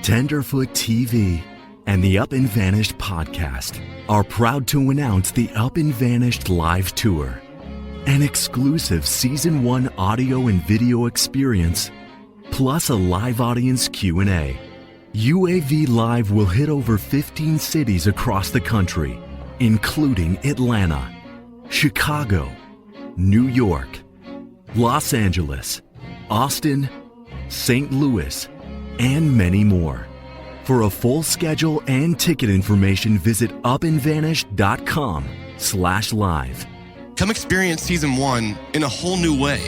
Tenderfoot TV and the Up and Vanished podcast are proud to announce the Up and Vanished live tour, an exclusive Season 1 audio and video experience, plus a live audience Q&A. UAV Live will hit over 15 cities across the country, including Atlanta, Chicago, New York, Los Angeles, Austin, St. Louis, and many more. For a full schedule and ticket information, visit upandvanished.com/live. Come experience Season 1 in a whole new way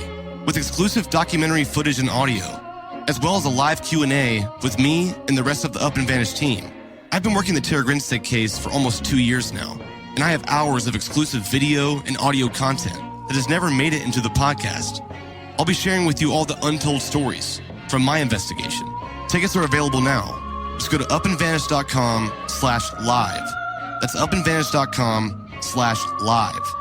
with exclusive documentary footage and audio, as well as a live Q&A with me and the rest of the Up and Vanished team. I've been working the Tara Grinstead case for almost 2 years now, and I have hours of exclusive video and audio content that has never made it into the podcast. I'll be sharing with you all the untold stories from my investigation. Tickets are available now. Just go to upandvanished.com/live. That's upandvanished.com/live.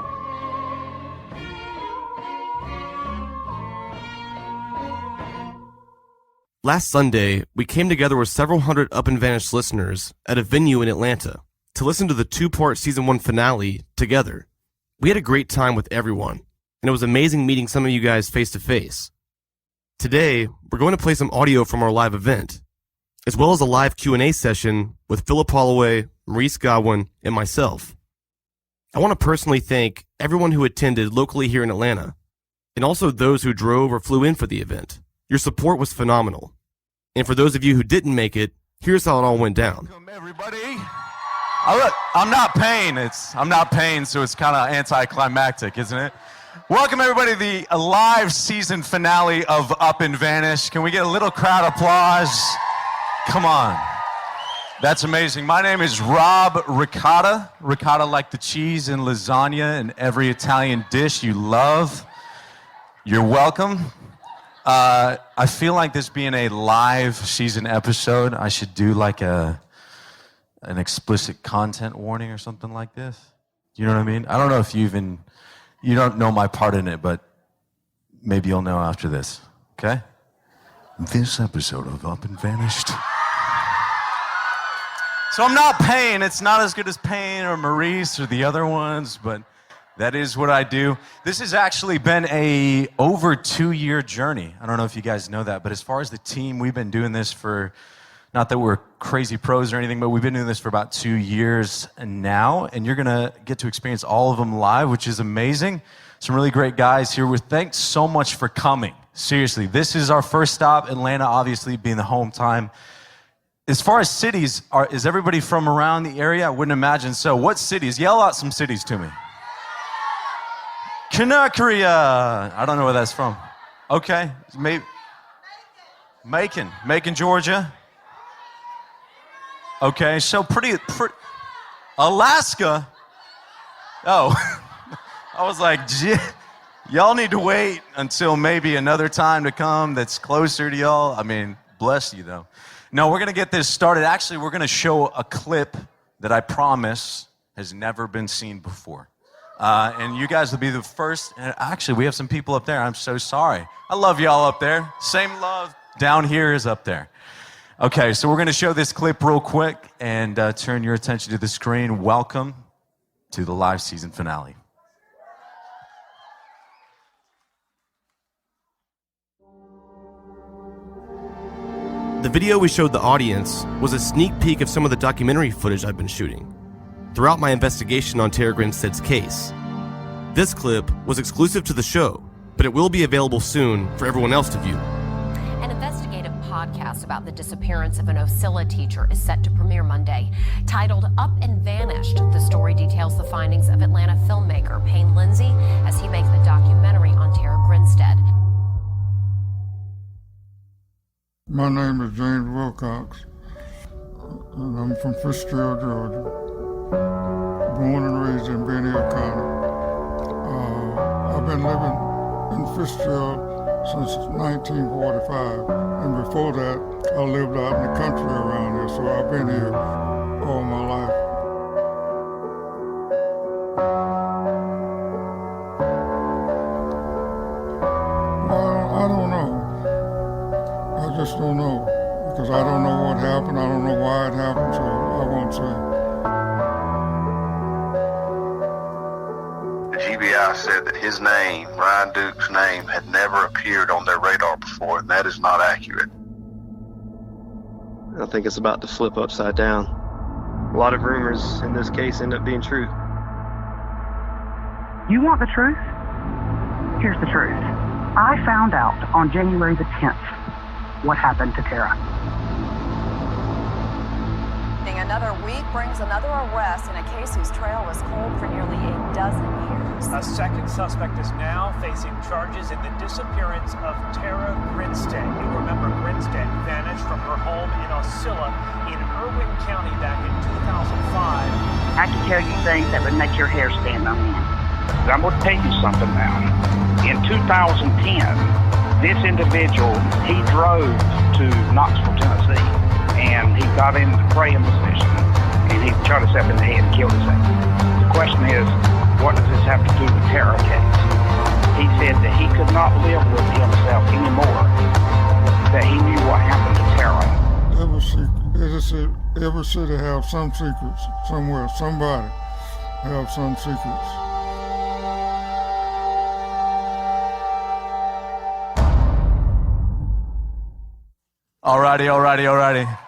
Last Sunday, we came together with several hundred Up and Vanished listeners at a venue in Atlanta to listen to the 2-part Season 1 finale together. We had a great time with everyone, and it was amazing meeting some of you guys face to face. Today, we're going to play some audio from our live event, as well as a live Q&A session with Philip Holloway, Maurice Godwin, and myself. I want to personally thank everyone who attended locally here in Atlanta, and also those who drove or flew in for the event. Your support was phenomenal. And for those of you who didn't make it, here's how it all went down. Welcome, everybody. I'm not Payne, so it's kind of anticlimactic, isn't it? Welcome, everybody, to the live season finale of Up and Vanished. Can we get a little crowd applause? Come on. That's amazing. My name is Rob Ricotta. Ricotta like the cheese in lasagna and every Italian dish you love. You're welcome. I feel like this being a live season episode, I should do like an explicit content warning or something like this. You know what I mean? I don't know if you don't know my part in it, but maybe you'll know after this, okay? This episode of Up and Vanished. So I'm not Payne. It's not as good as Payne or Maurice or the other ones, but that is what I do. This has actually been a over 2-year journey. I don't know if you guys know that, but as far as the team, we've been doing this for, not that we're crazy pros or anything, but we've been doing this for about 2 years now, and you're gonna get to experience all of them live, which is amazing. Some really great guys here. Thanks so much for coming. Seriously, this is our first stop, Atlanta obviously being the home time. As far as cities, is everybody from around the area? I wouldn't imagine so. What cities? Yell out some cities to me. Canaria. I don't know where that's from. Okay, maybe Macon, Georgia. Okay, so pretty Alaska. Oh, I was like, y'all need to wait until maybe another time to come that's closer to y'all. I mean, bless you though. No, we're gonna get this started. Actually, we're gonna show a clip that I promise has never been seen before. And you guys will be the first. And actually, we have some people up there. I'm so sorry. I love y'all up there. Same love down here is up there. Okay, so we're going to show this clip real quick and turn your attention to the screen. Welcome to the live season finale. The video we showed the audience was a sneak peek of some of the documentary footage I've been shooting throughout my investigation on Tara Grinstead's case. This clip was exclusive to the show, but it will be available soon for everyone else to view. An investigative podcast about the disappearance of an Ocilla teacher is set to premiere Monday. Titled Up and Vanished, the story details the findings of Atlanta filmmaker Payne Lindsey as he makes a documentary on Tara Grinstead. My name is James Wilcox, and I'm from Fishkill, Georgia. Born and raised in Benhill County. I've been living in Fishkill since 1945, and before that, I lived out in the country around here, so I've been here all my life. Well, I don't know. I just don't know. because I don't know what happened. I don't know why it happened, so I won't say. The GBI said that his name, Ryan Duke's name, had never appeared on their radar before, and that is not accurate. I think it's about to flip upside down. A lot of rumors in this case end up being true. You want the truth? Here's the truth. I found out on January the 10th what happened to Tara. Another week brings another arrest in a case whose trail was cold for nearly a dozen years. A second suspect is now facing charges in the disappearance of Tara Grinstead. You remember Grinstead vanished from her home in Osceola in Irwin County back in 2005. I can tell you things that would make your hair stand on end. I'm going to tell you something now. In 2010, this individual, he drove to Knoxville, Tennessee, and he got into the praying position, and he shot himself in the head and killed himself. The question is, what does this have to do with Tara case? He said that he could not live with himself anymore, that he knew what happened to Tara. Every city have some secrets somewhere. Somebody have some secrets. Alrighty.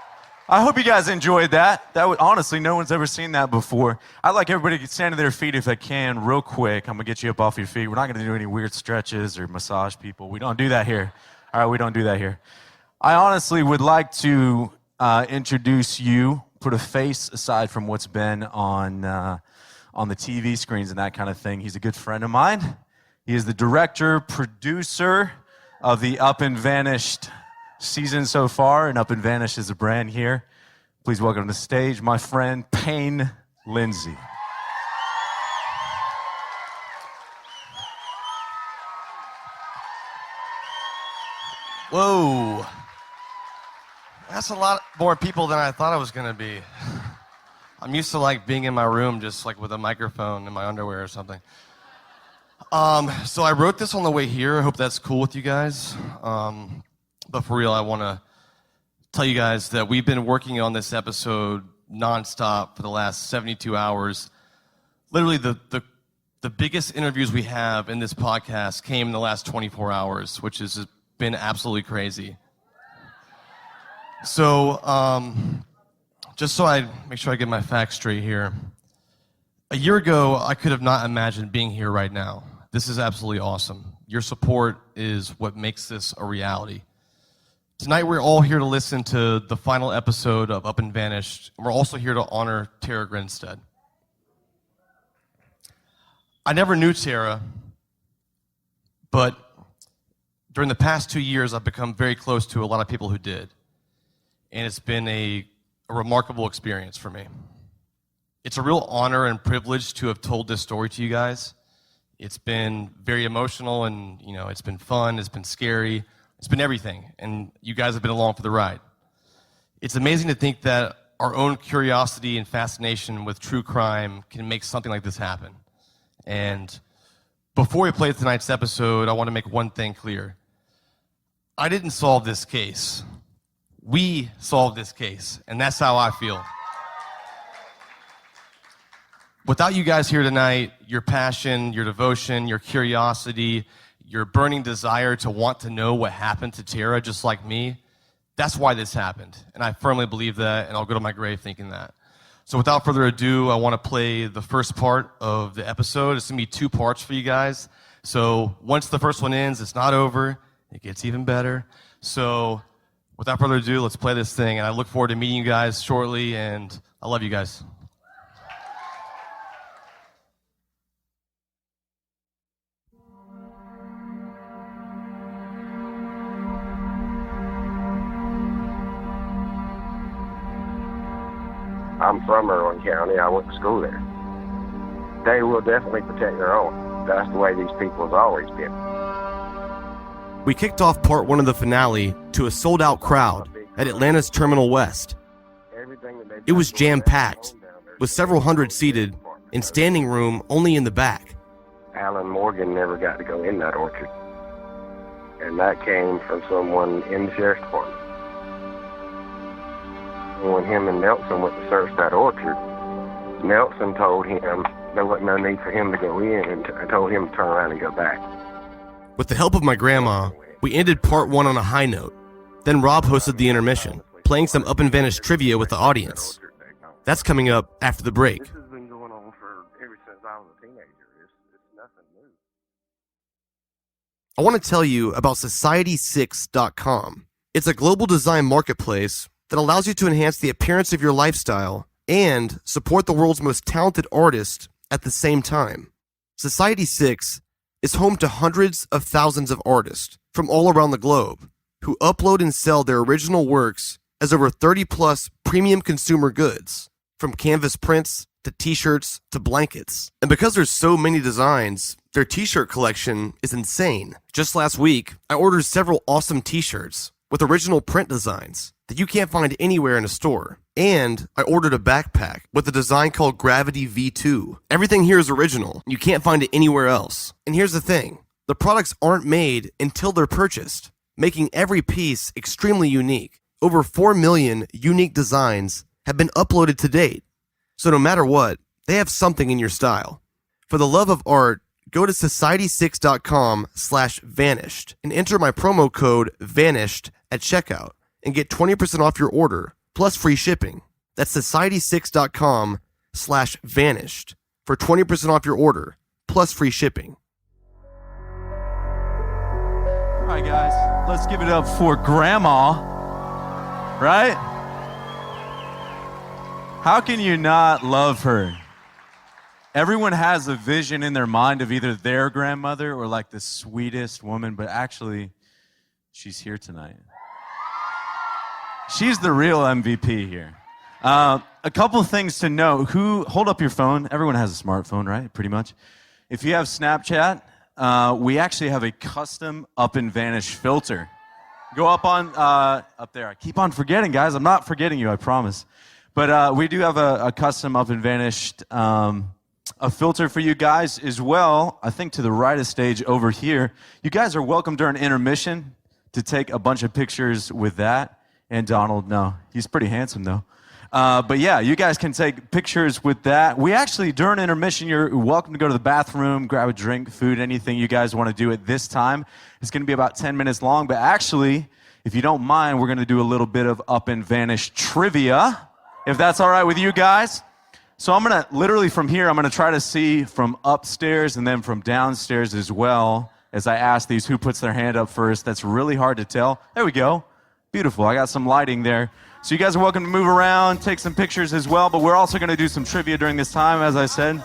I hope you guys enjoyed that. Honestly, no one's ever seen that before. I'd like everybody to stand to their feet if they can, real quick. I'm gonna get you up off your feet. We're not gonna do any weird stretches or massage people. We don't do that here. All right, we don't do that here. I honestly would like to introduce you, put a face aside from what's been on the TV screens and that kind of thing. He's a good friend of mine. He is the director, producer of the Up and Vanished season so far, and Up and Vanished is a brand here. Please welcome to the stage my friend Payne Lindsey. Whoa. That's a lot more people than I thought it was going to be. I'm used to being in my room just with a microphone in my underwear or something. So I wrote this on the way here. I hope that's cool with you guys. But for real, I want to tell you guys that we've been working on this episode nonstop for the last 72 hours. Literally, the biggest interviews we have in this podcast came in the last 24 hours, which has been absolutely crazy. So, just so I make sure I get my facts straight here. A year ago, I could have not imagined being here right now. This is absolutely awesome. Your support is what makes this a reality. Tonight, we're all here to listen to the final episode of Up and Vanished, and we're also here to honor Tara Grinstead. I never knew Tara, but during the past 2 years, I've become very close to a lot of people who did, and it's been a remarkable experience for me. It's a real honor and privilege to have told this story to you guys. It's been very emotional, and it's been fun, it's been scary, it's been everything, and you guys have been along for the ride. It's amazing to think that our own curiosity and fascination with true crime can make something like this happen. And before we play tonight's episode, I want to make one thing clear. I didn't solve this case. We solved this case, and that's how I feel. Without you guys here tonight, your passion, your devotion, your curiosity, your burning desire to want to know what happened to Tara, just like me, that's why this happened. And I firmly believe that, and I'll go to my grave thinking that. So without further ado, I want to play the first part of the episode. It's going to be 2 parts for you guys. So once the first one ends, it's not over. It gets even better. So without further ado, let's play this thing. And I look forward to meeting you guys shortly, and I love you guys. I'm from Irwin County. I went to school there. They will definitely protect their own. That's the way these people have always been. We kicked off part 1 of the finale to a sold-out crowd at Atlanta's Terminal West. It was jam-packed, with several hundred seated, and standing room only in the back. Alan Morgan never got to go in that orchard. And that came from someone in the sheriff's department. when him and Nelson went to search that orchard, Nelson told him there wasn't no need for him to go in and told him to turn around and go back. With the help of my grandma, we ended part 1 on a high note. Then Rob hosted the intermission, playing some Up and Vanished trivia with the audience. That's coming up after the break. This has been going on for ever since I was a teenager. It's nothing new. I want to tell you about Society6.com. It's a global design marketplace that allows you to enhance the appearance of your lifestyle and support the world's most talented artists at the same time. Society6 is home to hundreds of thousands of artists from all around the globe who upload and sell their original works as over 30-plus premium consumer goods, from canvas prints to t-shirts to blankets. And because there's so many designs, their t-shirt collection is insane. Just last week, I ordered several awesome t-shirts with original print designs that you can't find anywhere in a store. And I ordered a backpack with a design called Gravity V2. Everything here is original. You can't find it anywhere else. And here's the thing. The products aren't made until they're purchased, making every piece extremely unique. Over 4 million unique designs have been uploaded to date. So no matter what, they have something in your style. For the love of art, go to society6.com/vanished and enter my promo code VANISHED at checkout and get 20% off your order plus free shipping. That's society6.com/vanished for 20% off your order plus free shipping. All right, guys, let's give it up for Grandma, right? How can you not love her? Everyone has a vision in their mind of either their grandmother or like the sweetest woman, but actually, she's here tonight. She's the real MVP here. A couple things to know. Hold up your phone. Everyone has a smartphone, right? Pretty much. If you have Snapchat, we actually have a custom Up and Vanish filter. Go up there. I keep on forgetting, guys. I'm not forgetting you, I promise. But we do have a custom Up and Vanished a filter for you guys as well. I think to the right of stage over here. You guys are welcome during intermission to take a bunch of pictures with that. And Donald, no, he's pretty handsome though. But yeah, you guys can take pictures with that. We actually, during intermission, you're welcome to go to the bathroom, grab a drink, food, anything you guys want to do at this time. It's going to be about 10 minutes long. But actually, if you don't mind, we're going to do a little bit of Up and Vanish trivia, if that's all right with you guys. So I'm going to, literally from here, I'm going to try to see from upstairs and then from downstairs as well as I ask these who puts their hand up first. That's really hard to tell. There we go. Beautiful. I got some lighting there. So you guys are welcome to move around, take some pictures as well, but we're also going to do some trivia during this time, as I said.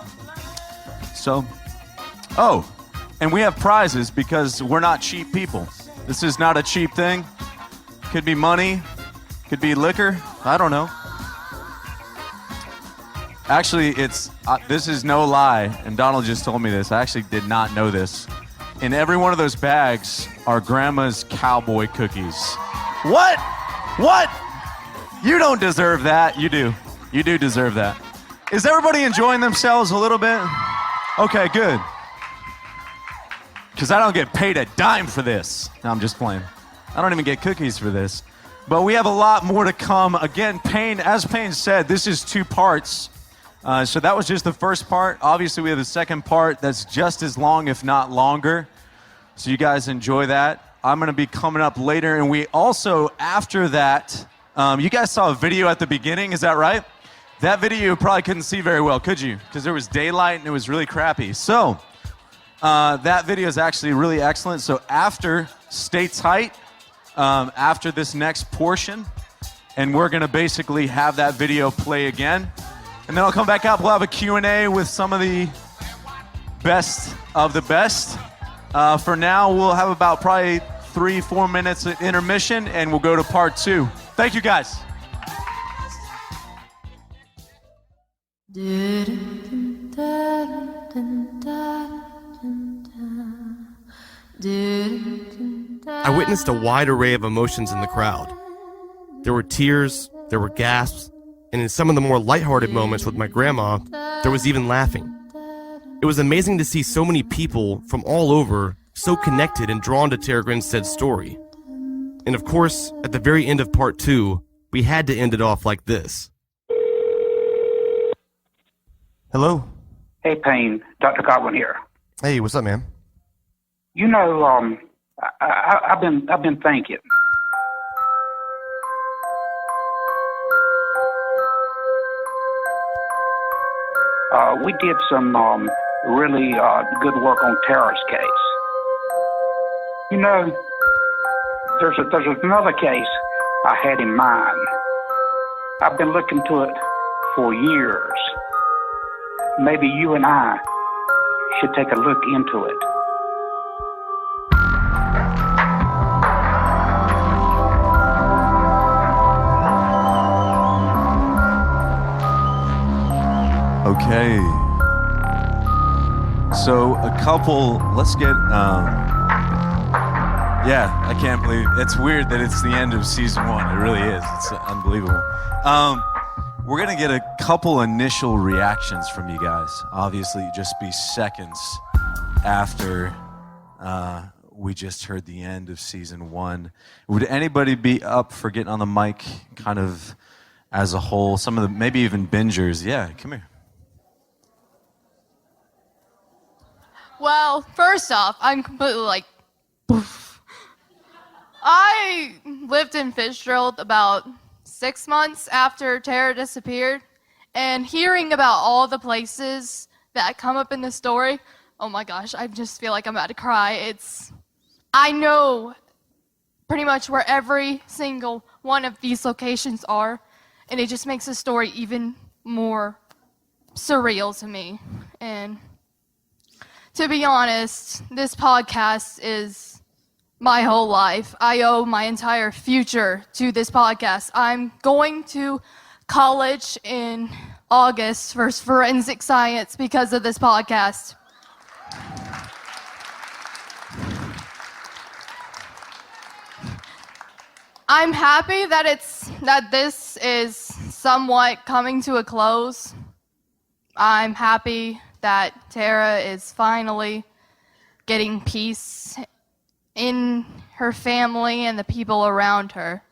So, and we have prizes because we're not cheap people. This is not a cheap thing. Could be money, could be liquor, I don't know. Actually, this is no lie, and Donald just told me this. I actually did not know this. In every one of those bags are Grandma's cowboy cookies. What? What? You don't deserve that. You do. You do deserve that. Is everybody enjoying themselves a little bit? Okay, good. Because I don't get paid a dime for this. No, I'm just playing. I don't even get cookies for this. But we have a lot more to come. Again, as Payne said, this is 2 parts. So that was just the first part. Obviously, we have the second part that's just as long, if not longer. So you guys enjoy that. I'm going to be coming up later. And we also, after that, you guys saw a video at the beginning, is that right? That video you probably couldn't see very well, could you? Because there was daylight and it was really crappy. So that video is actually really excellent. So after, stay tight after this next portion. And we're going to basically have that video play again. And then I'll come back up. We'll have a Q&A with some of the best of the best. For now, we'll have about probably 3-4 minutes of intermission, and we'll go to part 2. Thank you, guys. I witnessed a wide array of emotions in the crowd. There were tears, there were gasps, and in some of the more lighthearted moments with my grandma, there was even laughing. It was amazing to see so many people from all over so connected and drawn to Tara Grinstead's story. And of course, at the very end of part 2, we had to end it off like this. Hello? Hey, Payne, Dr. Godwin here. Hey, what's up, man? You know, I've been thinking. We did some really good work on Tara's case. You know, there's another case I had in mind. I've been looking to it for years. Maybe you and I should take a look into it. Okay. So let's get, yeah, I can't believe, it's weird that it's the end of season 1. It really is. It's unbelievable. We're going to get a couple initial reactions from you guys. Obviously, just be seconds after we just heard the end of season 1. Would anybody be up for getting on the mic kind of as a whole? Some of the, maybe even bingers. Yeah, come here. Well, first off, I'm completely like, poof. I lived in Fitzgerald about 6 months after Tara disappeared, and hearing about all the places that come up in the story, oh my gosh, I just feel like I'm about to cry. I know pretty much where every single one of these locations are, and it just makes the story even more surreal to me. And to be honest, this podcast is my whole life. I owe my entire future to this podcast. I'm going to college in August for forensic science because of this podcast. I'm happy that this is somewhat coming to a close. I'm happy that Tara is finally getting peace in her family and the people around her.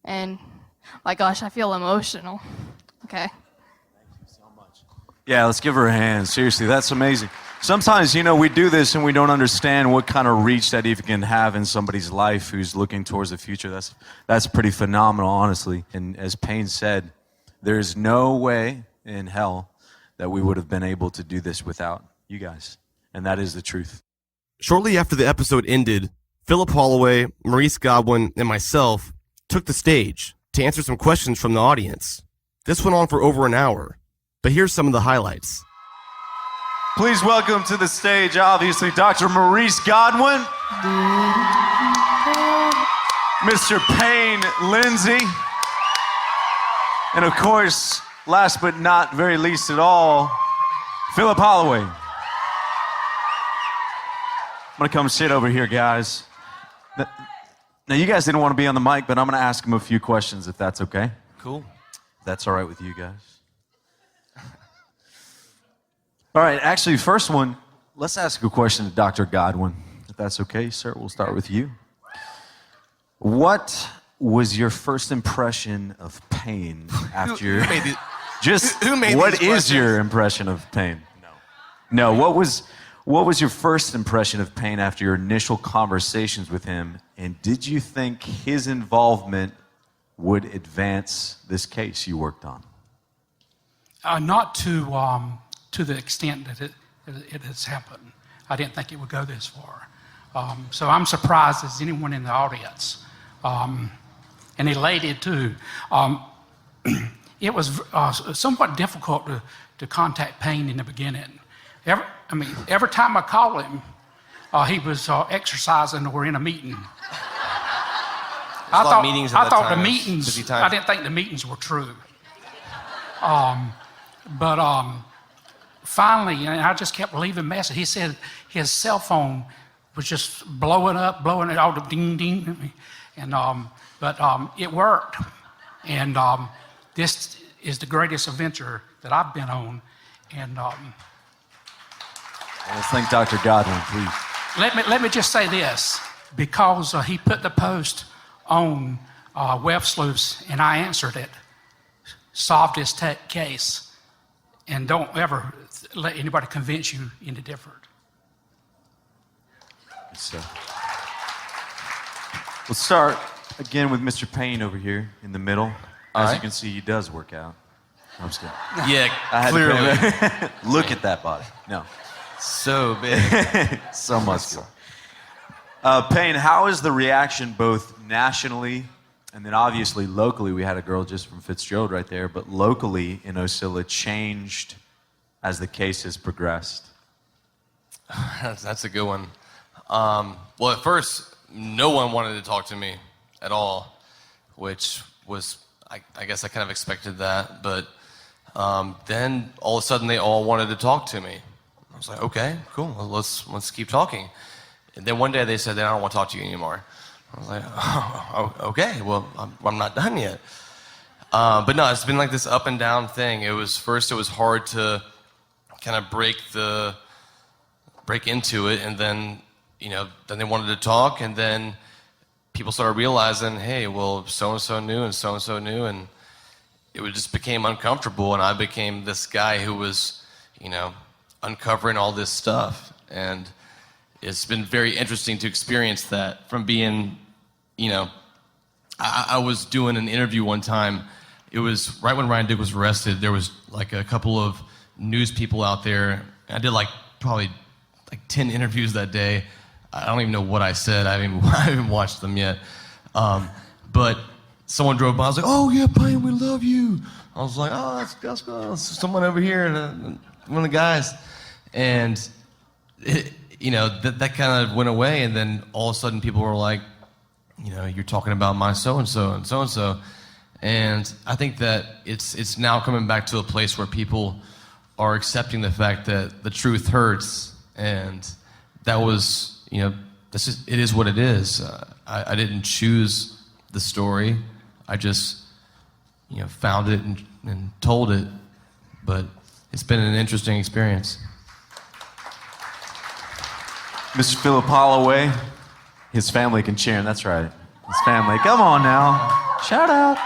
And my gosh, I feel emotional. Okay. Thank you so much. Yeah, let's give her a hand. Seriously, that's amazing. Sometimes, you know, we do this and we don't understand what kind of reach that even can have in somebody's life who's looking towards the future. That's pretty phenomenal, honestly. And as Payne said, there's no way in hell that we would have been able to do this without you guys. And that is the truth. Shortly after the episode ended, Philip Holloway, Maurice Godwin, and myself took the stage to answer some questions from the audience. This went on for over an hour, but here's some of the highlights. Please welcome to the stage, obviously, Dr. Maurice Godwin, Mr. Payne Lindsey, and of course, last but not very least at all, Philip Holloway. I'm gonna come sit over here, guys. Now, you guys didn't want to be on the mic, but I'm gonna ask him a few questions if that's okay. Cool. If that's all right with you guys. All right, actually, first one, let's ask a question to Dr. Godwin. If that's okay, sir, we'll start with you. What was your first impression of Payne after your... What is your impression of Payne? No, what was your first impression of Payne after your initial conversations with him, and did you think his involvement would advance this case you worked on? Not to the extent that it has happened. I didn't think it would go this far. So I'm surprised as anyone in the audience, and elated too. It was somewhat difficult to contact Payne in the beginning. Every time I called him, he was exercising or in a meeting. I thought the meetings, I didn't think the meetings were true. But finally, and I just kept leaving messages. He said his cell phone was just blowing it all the ding ding, and but it worked. And this is the greatest adventure that I've been on. And let's thank Dr. Godwin, please. Let me just say this, because he put the post on web sleuths, and I answered it. Solve this case, and don't ever let anybody convince you into different. So, we'll start again with Mr. Payne over here in the middle. As you can see, he does work out. I'm just kidding. Yeah, clearly. Look at that body. No. So big. So muscular. Payne, how is the reaction both nationally and then obviously locally? We had a girl just from Fitzgerald right there, but locally in Ocilla changed as the case has progressed? That's a good one. Well, at first, no one wanted to talk to me at all, which was, I guess I kind of expected that, but then all of a sudden they all wanted to talk to me. I was like, okay, cool, well, let's keep talking. And then one day they said, I don't want to talk to you anymore. I was like, oh, okay, well, I'm not done yet. But no, it's been like this up and down thing. First it was hard to kind of break into it, and then, then they wanted to talk, and then people started realizing, hey, well, so-and-so knew and so-and-so knew, and it just became uncomfortable, and I became this guy who was, uncovering all this stuff. And it's been very interesting to experience that from being, I was doing an interview one time. It was right when Ryan Dick was arrested. There was like a couple of news people out there. I did probably 10 interviews that day. I don't even know what I said. I haven't watched them yet. But someone drove by. I was like, oh, yeah, Payne, we love you. I was like, oh, that's good. Someone over here, one of the guys. And, that kind of went away. And then all of a sudden people were like, you're talking about my so-and-so and so-and-so. And I think that it's now coming back to a place where people are accepting the fact that the truth hurts. And that was, it is what it is. I didn't choose the story. I just, found it and told it. But it's been an interesting experience. Mr. Philip Holloway, his family can cheer him. That's right. His family. Come on now. Shout out.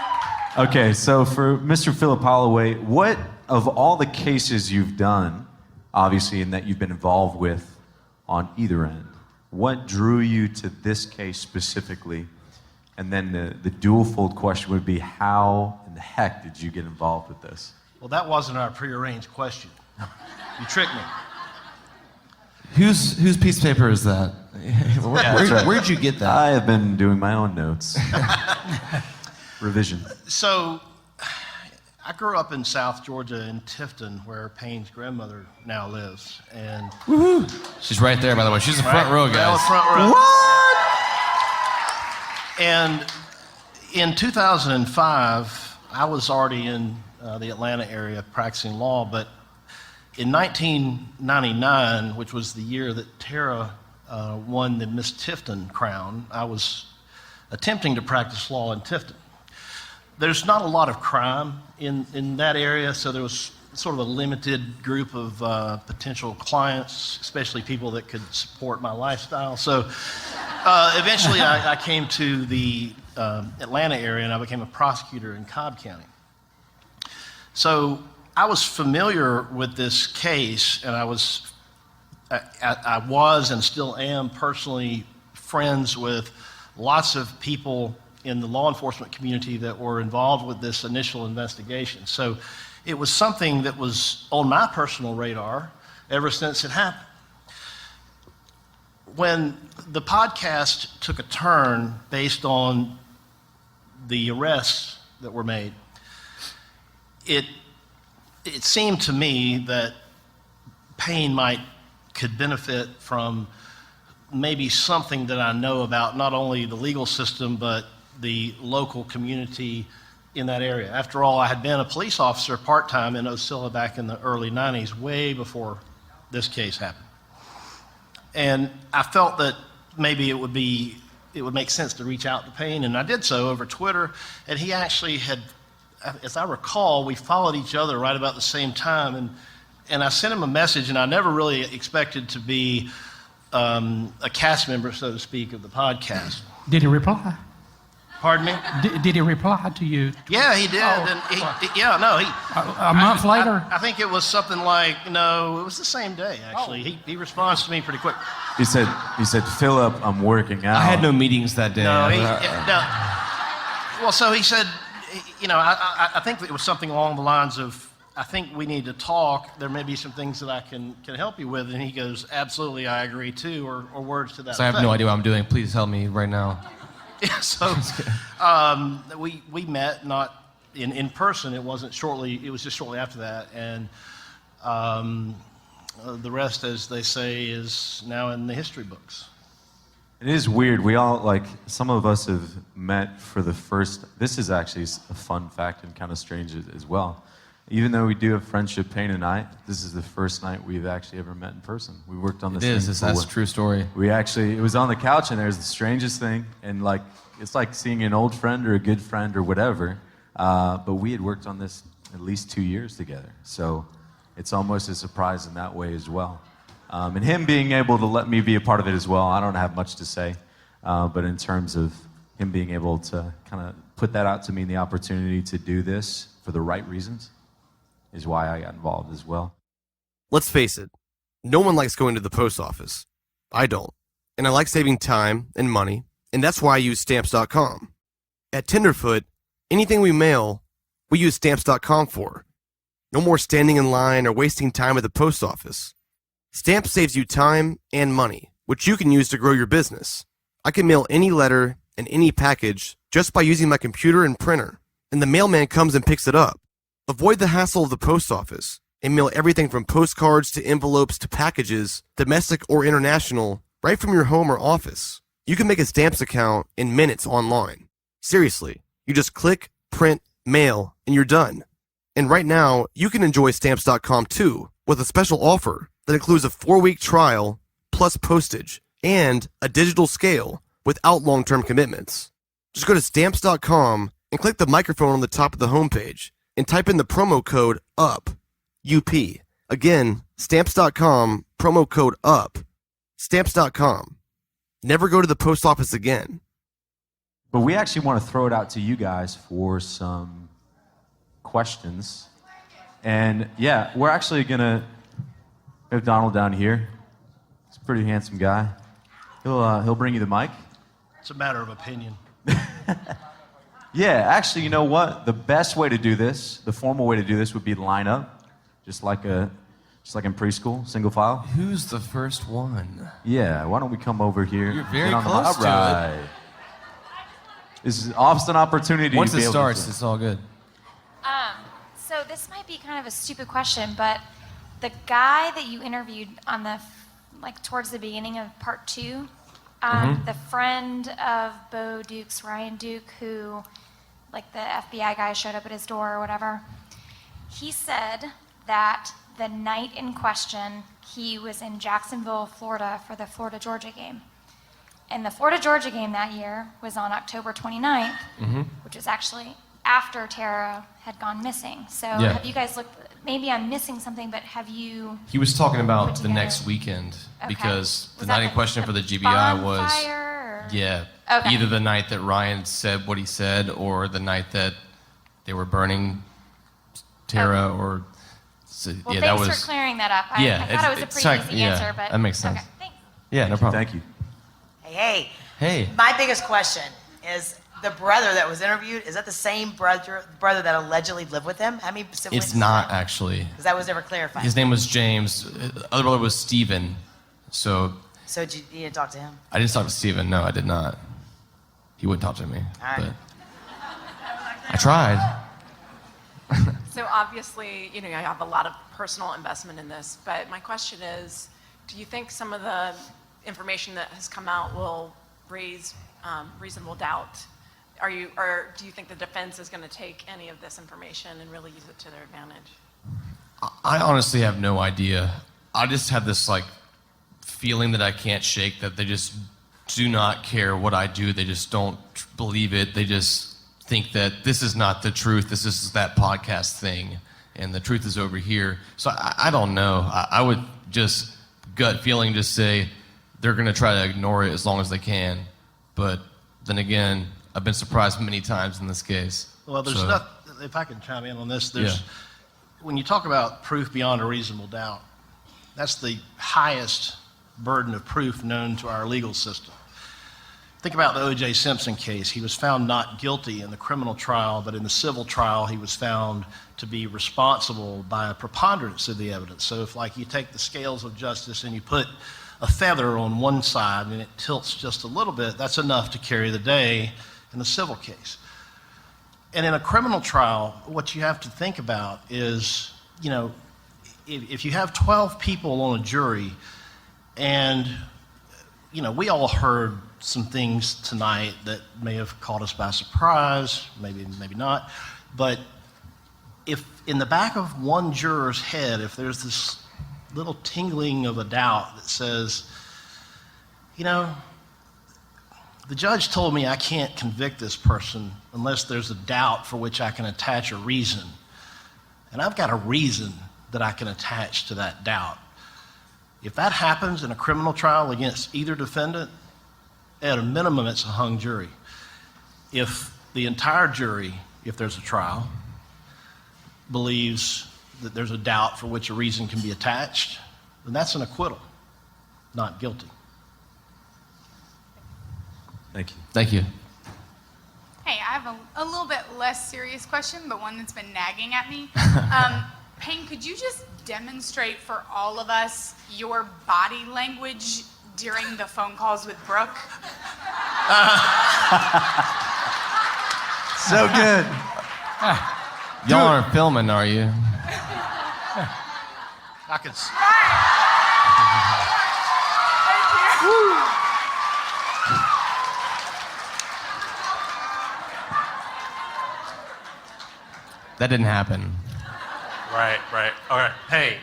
Okay, so for Mr. Philip Holloway, what of all the cases you've done, obviously, and that you've been involved with on either end, what drew you to this case specifically? And then the dual-fold question would be, how in the heck did you get involved with this? Well, that wasn't our prearranged question. You tricked me. Whose piece of paper is that? Where'd you get that? I have been doing my own notes. Revision. So, I grew up in South Georgia in Tifton, where Payne's grandmother now lives. And woohoo! She's right there, by the way. She's the front row, guys. Front row. What? And in 2005, I was already in the Atlanta area practicing law, but in 1999, which was the year that Tara won the Miss Tifton crown, I was attempting to practice law in Tifton. There's not a lot of crime in that area, so there was sort of a limited group of potential clients, especially people that could support my lifestyle. So eventually I came to the Atlanta area, and I became a prosecutor in Cobb County. So I was familiar with this case, and I was and still am personally friends with lots of people in the law enforcement community that were involved with this initial investigation. So it was something that was on my personal radar ever since it happened. When the podcast took a turn based on the arrests that were made, it seemed to me that Payne could benefit from maybe something that I know about not only the legal system, but the local community in that area. After all, I had been a police officer part-time in Ocilla back in the early 90s, way before this case happened. And I felt that maybe it would make sense to reach out to Payne, and I did so over Twitter, and he actually had, as I recall, we followed each other right about the same time, and I sent him a message, and I never really expected to be a cast member, so to speak, of the podcast. Did he reply? Pardon me? Did he reply to you? Yeah, he did. Oh, And a month later? I think it was something like, no, it was the same day, actually. He responds to me pretty quick. He said, Philip, I'm working out. I had no meetings that day. No, Well, so he said, I think it was something along the lines of, I think we need to talk. There may be some things that I can help you with. And he goes, absolutely, I agree too, or words to that effect. So I have no idea what I'm doing. Please help me right now. Yeah, so we met, not in person. It was just shortly after that. And the rest, as they say, is now in the history books. It is weird. We all, some of us have met for the first, this is actually a fun fact and kind of strange as well. Even though we do have friendship, Payne and I, this is the first night we've actually ever met in person. We worked on this thing. That's a true story. It was on the couch, and there's the strangest thing, and it's like seeing an old friend or a good friend or whatever, but we had worked on this at least 2 years together, so it's almost a surprise in that way as well. And him being able to let me be a part of it as well, I don't have much to say, but in terms of him being able to kind of put that out to me and the opportunity to do this for the right reasons is why I got involved as well. Let's face it, no one likes going to the post office. I don't. And I like saving time and money, and that's why I use Stamps.com. At Tenderfoot, anything we mail, we use Stamps.com for. No more standing in line or wasting time at the post office. Stamps saves you time and money, which you can use to grow your business. I can mail any letter and any package just by using my computer and printer, and the mailman comes and picks it up. Avoid the hassle of the post office and mail everything from postcards to envelopes to packages, domestic or international, right from your home or office. You can make a Stamps account in minutes online. Seriously, you just click, print, mail, and you're done. And right now, you can enjoy Stamps.com too, with a special offer that includes a 4-week trial, plus postage, and a digital scale without long-term commitments. Just go to Stamps.com and click the microphone on the top of the homepage and type in the promo code UP, UP. Again, Stamps.com, promo code UP. Stamps.com. Never go to the post office again. But we actually want to throw it out to you guys for some questions. And yeah, we're actually going to have Donald down here. He's a pretty handsome guy. He'll bring you the mic. It's a matter of opinion. Yeah, actually, you know what? The best way to do this, the formal way to do this, would be to line up, just like in preschool, single file. Who's the first one? Yeah, why don't we come over here? You're very close to it. This is an opportunity. Once to be it able starts, to... it's all good. So this might be kind of a stupid question, but the guy that you interviewed on the, towards the beginning of part 2, the friend of Bo Duke's, Ryan Duke, who, the FBI guy showed up at his door or whatever, he said that the night in question, he was in Jacksonville, Florida for the Florida-Georgia game. And the Florida-Georgia game that year was on October 29th, which was actually after Tara had gone missing. So have you guys looked, maybe I'm missing something, but have you... He was talking about the next weekend, because the night in question for the GBI was... Yeah, either the night that Ryan said what he said, or the night that they were burning Tara, or... So, well, that thanks was, for clearing that up. I thought it was a pretty easy answer, but... that makes sense. Okay, thanks. Yeah, no problem. Thank you. Hey. My biggest question is, the brother that was interviewed, is that the same brother that allegedly lived with him? How many siblings? It's not, actually. Because that was never clarified. His name was James. The other brother was Stephen. So you didn't talk to him? I didn't talk to Stephen. No, I did not. He wouldn't talk to me. All right. But I tried. So obviously, you have a lot of personal investment in this, but my question is, do you think some of the information that has come out will raise reasonable doubt? Or do you think the defense is going to take any of this information and really use it to their advantage? I honestly have no idea. I just have this feeling that I can't shake, that they just do not care what I do. They just don't believe it. They just think that this is not the truth. This is that podcast thing, and the truth is over here. So I don't know. I would just gut feeling just say they're going to try to ignore it as long as they can. But then again, I've been surprised many times in this case. Well, there's if I can chime in on this, when you talk about proof beyond a reasonable doubt, that's the highest burden of proof known to our legal system. Think about the O.J. Simpson case. He was found not guilty in the criminal trial, but in the civil trial, he was found to be responsible by a preponderance of the evidence. So if, like, you take the scales of justice and you put a feather on one side and it tilts just a little bit, that's enough to carry the day in a civil case. And in a criminal trial, what you have to think about is, you know, if you have 12 people on a jury, and, you know, we all heard some things tonight that may have caught us by surprise, maybe not, but if in the back of one juror's head, if there's this little tingling of a doubt that says, you know, the judge told me I can't convict this person unless there's a doubt for which I can attach a reason. And I've got a reason that I can attach to that doubt. If that happens in a criminal trial against either defendant, at a minimum, it's a hung jury. If the entire jury, if there's a trial, believes that there's a doubt for which a reason can be attached, then that's an acquittal, not guilty. Thank you. Thank you. Hey, I have a little bit less serious question, but one that's been nagging at me. Payne, could you just demonstrate for all of us your body language during the phone calls with Brooke? So good. Y'all aren't filming, are you? I could. That didn't happen. Right. All right. Hey,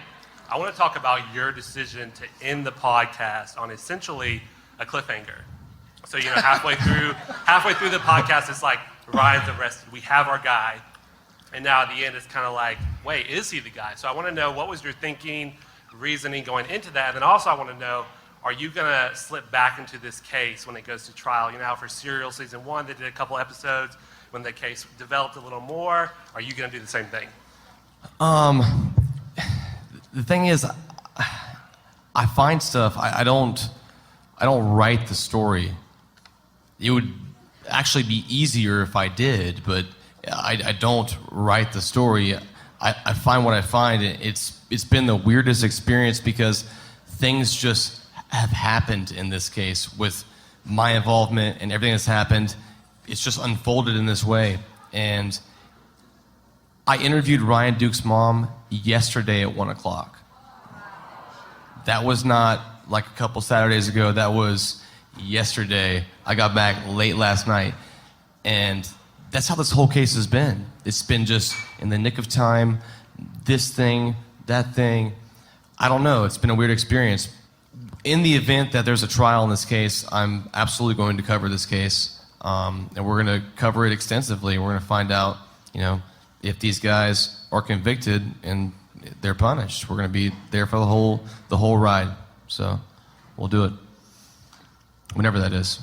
I want to talk about your decision to end the podcast on essentially a cliffhanger. So, you know, halfway through the podcast, it's like, Ryan's arrested. We have our guy. And now at the end, it's kind of like, wait, is he the guy? So I want to know, what was your thinking, reasoning going into that? And then also I want to know, are you going to slip back into this case when it goes to trial? You know how for Serial Season 1, they did a couple episodes when the case developed a little more. Are you going to do the same thing? The thing is, I find stuff, I don't write the story. It would actually be easier if I did, but I don't write the story. I find what I find. It's been the weirdest experience because things just have happened in this case with my involvement and everything that's happened. It's just unfolded in this way. And I interviewed Ryan Duke's mom yesterday at 1 o'clock. That was not like a couple Saturdays ago. That was yesterday. I got back late last night. And that's how this whole case has been. It's been just in the nick of time, this thing, that thing. I don't know. It's been a weird experience. In the event that there's a trial in this case, I'm absolutely going to cover this case. And we're going to cover it extensively. We're going to find out, you know, if these guys are convicted and they're punished. We're going to be there for the whole ride. So we'll do it. Whenever that is.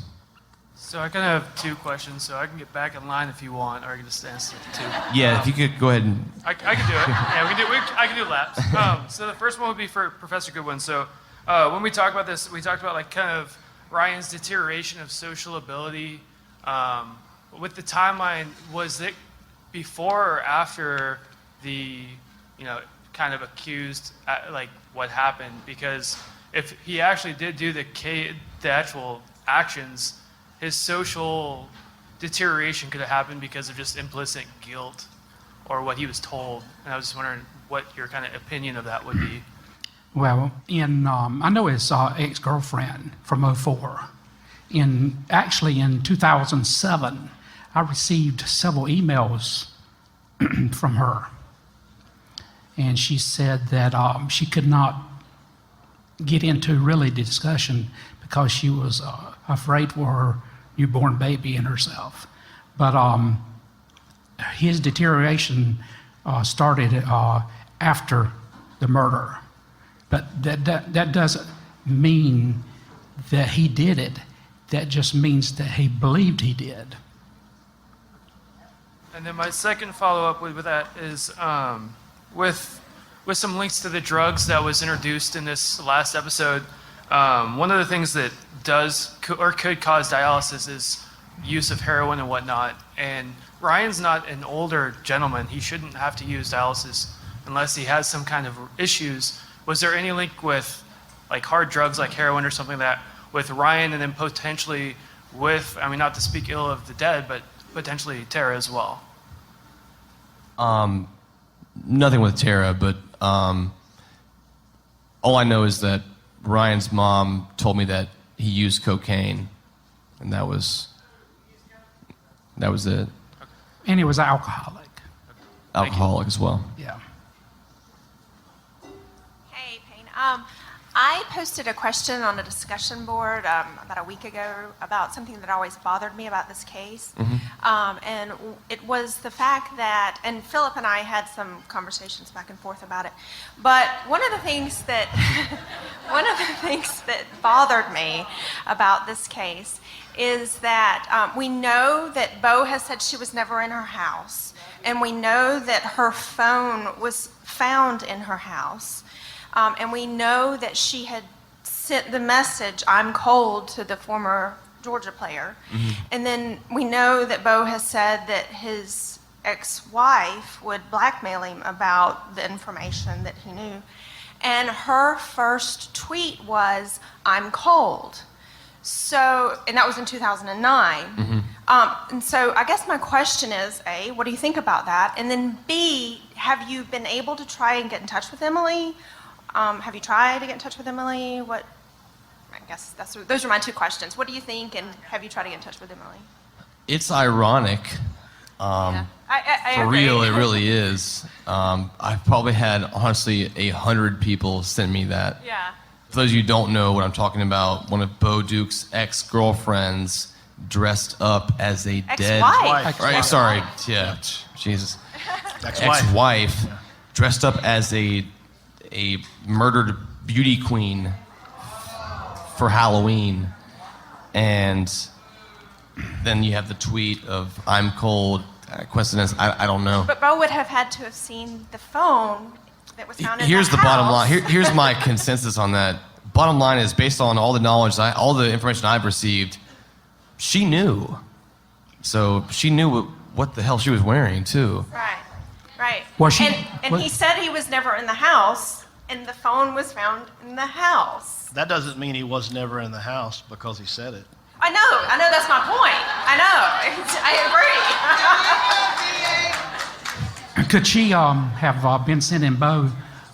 So I kind of have two questions, so I can get back in line if you want, or I can just answer two. Yeah, if you could go ahead and... I can do it. Yeah, I can do laps. So the first one would be for Professor Goodwin. So when we talk about this, we talked about like kind of Ryan's deterioration of social ability. With the timeline, was it before or after the, you know, kind of accused, like what happened? Because if he actually did do the actual actions, his social deterioration could have happened because of just implicit guilt or what he was told. And I was just wondering what your kind of opinion of that would be. Well, I know his ex-girlfriend from 2004. Actually in 2007, I received several emails from her. And she said that she could not get into really the discussion because she was afraid for her newborn baby and herself. But his deterioration started after the murder. But that doesn't mean that he did it. That just means that he believed he did. And then my second follow-up with that is with some links to the drugs that was introduced in this last episode. One of the things that could cause dialysis is use of heroin and whatnot. And Ryan's not an older gentleman. He shouldn't have to use dialysis unless he has some kind of issues. Was there any link with like hard drugs like heroin or something like that with Ryan, and then potentially with, I mean, not to speak ill of the dead, but potentially Tara as well? Nothing with Tara, but all I know is that Ryan's mom told me that he used cocaine, and that was it. And he was alcoholic. Alcoholic as well. Yeah. Hey, Payne. I posted a question on a discussion board about a week ago about something that always bothered me about this case. And it was the fact that, and Philip and I had some conversations back and forth about it, but one of the things that bothered me about this case is that we know that Bo has said she was never in her house, and we know that her phone was found in her house. And we know that she had sent the message, "I'm cold," to the former Georgia player. And then we know that Bo has said that his ex-wife would blackmail him about the information that he knew. And her first tweet was, "I'm cold." So, and that was in 2009. And so I guess my question is, A, what do you think about that? And then B, have you been able to try and get in touch with Emily? Have you tried to get in touch with Emily? I guess those are my two questions. What do you think, and have you tried to get in touch with Emily? It's ironic. I For agree. real, it really is. I've probably had, honestly, 100 people send me that. Yeah. For those of you who don't know what I'm talking about, one of Bo Duke's ex-girlfriends dressed up as a dead... Ex-wife. Right, sorry. Yeah, Jesus. Ex-wife. Ex-wife dressed up as a murdered beauty queen for Halloween. And then you have the tweet of, "I'm cold." Coincidence? I don't know. But Bo would have had to have seen the phone that was found in Here's the the bottom house. line. Here's my consensus on that. Bottom line is, based on all the knowledge, all the information I've received, she knew. So she knew what the hell she was wearing, too. Right. Was she- And he said he was never in the house, and the phone was found in the house. That doesn't mean he was never in the house because he said it. I know, that's my point. I know, I agree. Could she have been sending Bo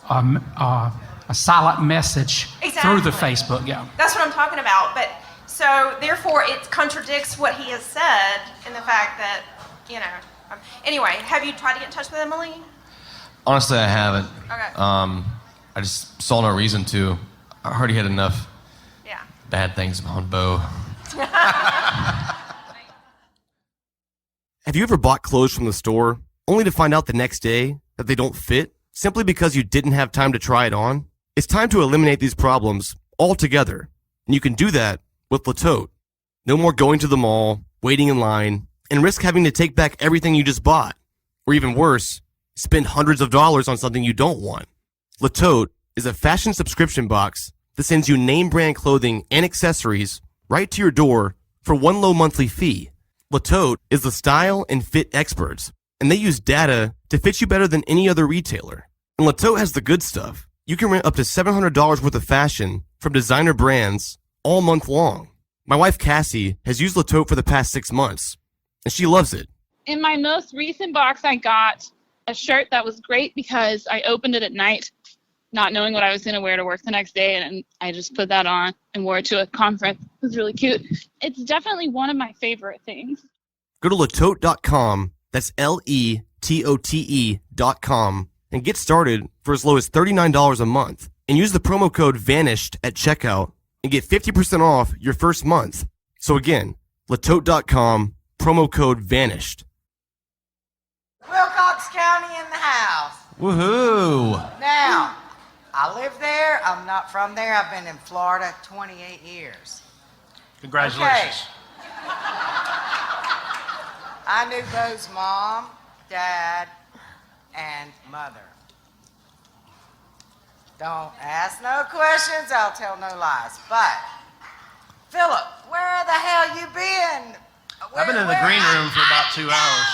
a silent message through the Facebook? Yeah. That's what I'm talking about. But so therefore, it contradicts what he has said in the fact that, anyway, have you tried to get in touch with Emily? Honestly, I haven't. Okay. I just saw no reason to. I already had enough bad things on Bo. Have you ever bought clothes from the store only to find out the next day that they don't fit simply because you didn't have time to try it on? It's time to eliminate these problems altogether, and you can do that with Latote. No more going to the mall, waiting in line, and risk having to take back everything you just bought. Or even worse, spend hundreds of dollars on something you don't want. Latote is a fashion subscription box that sends you name brand clothing and accessories right to your door for one low monthly fee. Latote is the style and fit experts, and they use data to fit you better than any other retailer. And Latote has the good stuff. You can rent up to $700 worth of fashion from designer brands all month long. My wife Cassie has used Latote for the past 6 months, and she loves it. In my most recent box, I got a shirt that was great because I opened it at night, not knowing what I was going to wear to work the next day, and I just put that on and wore it to a conference. It was really cute. It's definitely one of my favorite things. Go to Latote.com, that's LETOTE.com, and get started for as low as $39 a month. And use the promo code VANISHED at checkout and get 50% off your first month. So again, Latote.com, promo code VANISHED. Wilcox County in the house. Woohoo! Now, I live there. I'm not from there. I've been in Florida 28 years. Congratulations. Okay. I knew Bo's mom, dad, and mother. Don't ask no questions, I'll tell no lies. But, Philip, where the hell you been? I've been in the green room for about 2 hours.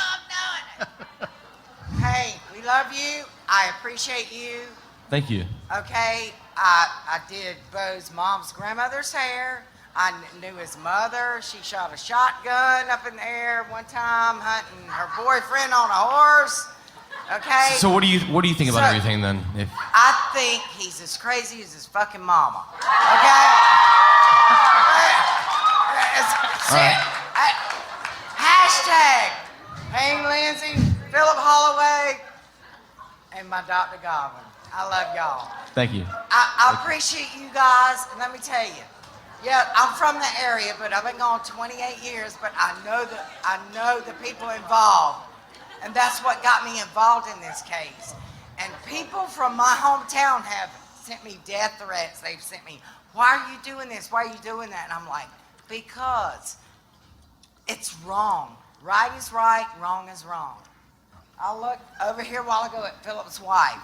Hey, we love you. I appreciate you. Thank you. Okay, I did Bo's mom's grandmother's hair. I knew his mother. She shot a shotgun up in the air one time, hunting her boyfriend on a horse. Okay. So what do you think about everything then? I think he's as crazy as his fucking mama. Okay. All right. Hashtag Payne Lindsey, Philip Holloway, and my Dr. Godwin. I love y'all. Thank you. I appreciate you guys, and let me tell you. Yeah, I'm from the area, but I've been gone 28 years, but I know the people involved. And that's what got me involved in this case. And people from my hometown have sent me death threats. They've sent me, why are you doing this? Why are you doing that? And I'm like, because it's wrong. Right is right, wrong is wrong. I looked over here a while ago at Philip's wife.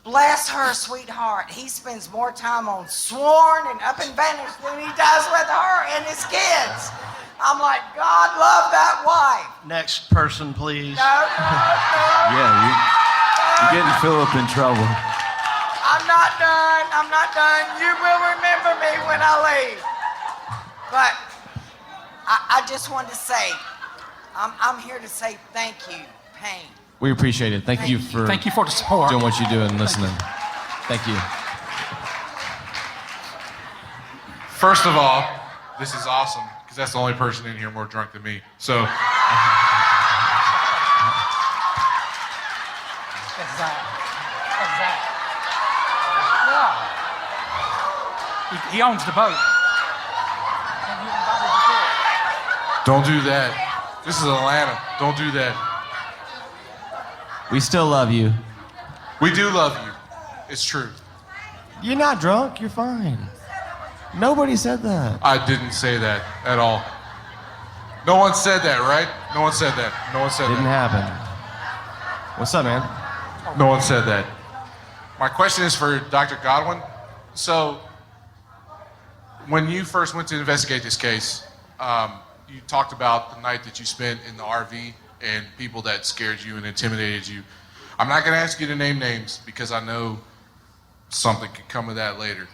Bless her sweetheart. He spends more time on Sworn and Up and Vanished than he does with her and his kids. I'm like, God love that wife. Next person, please. No. Yeah, you're getting Philip in trouble. I'm not done. You will remember me when I leave. But I just wanted to say, I'm here to say thank you, Payne. We appreciate it. Thank you for the support. Doing what you do and listening. Thank you. First of all, this is awesome because that's the only person in here more drunk than me. So. He owns the boat. Don't do that. This is Atlanta. Don't do that. We still love you. We do love you. It's true. You're not drunk. You're fine. Nobody said that. I didn't say that at all. No one said that, right? No one said that. No one said Didn't that. happen. What's up, man? No one said that. My question is for Dr. Godwin. So, when you first went to investigate this case, you talked about the night that you spent in the RV and people that scared you and intimidated you. I'm not going to ask you to name names because I know something could come of that later.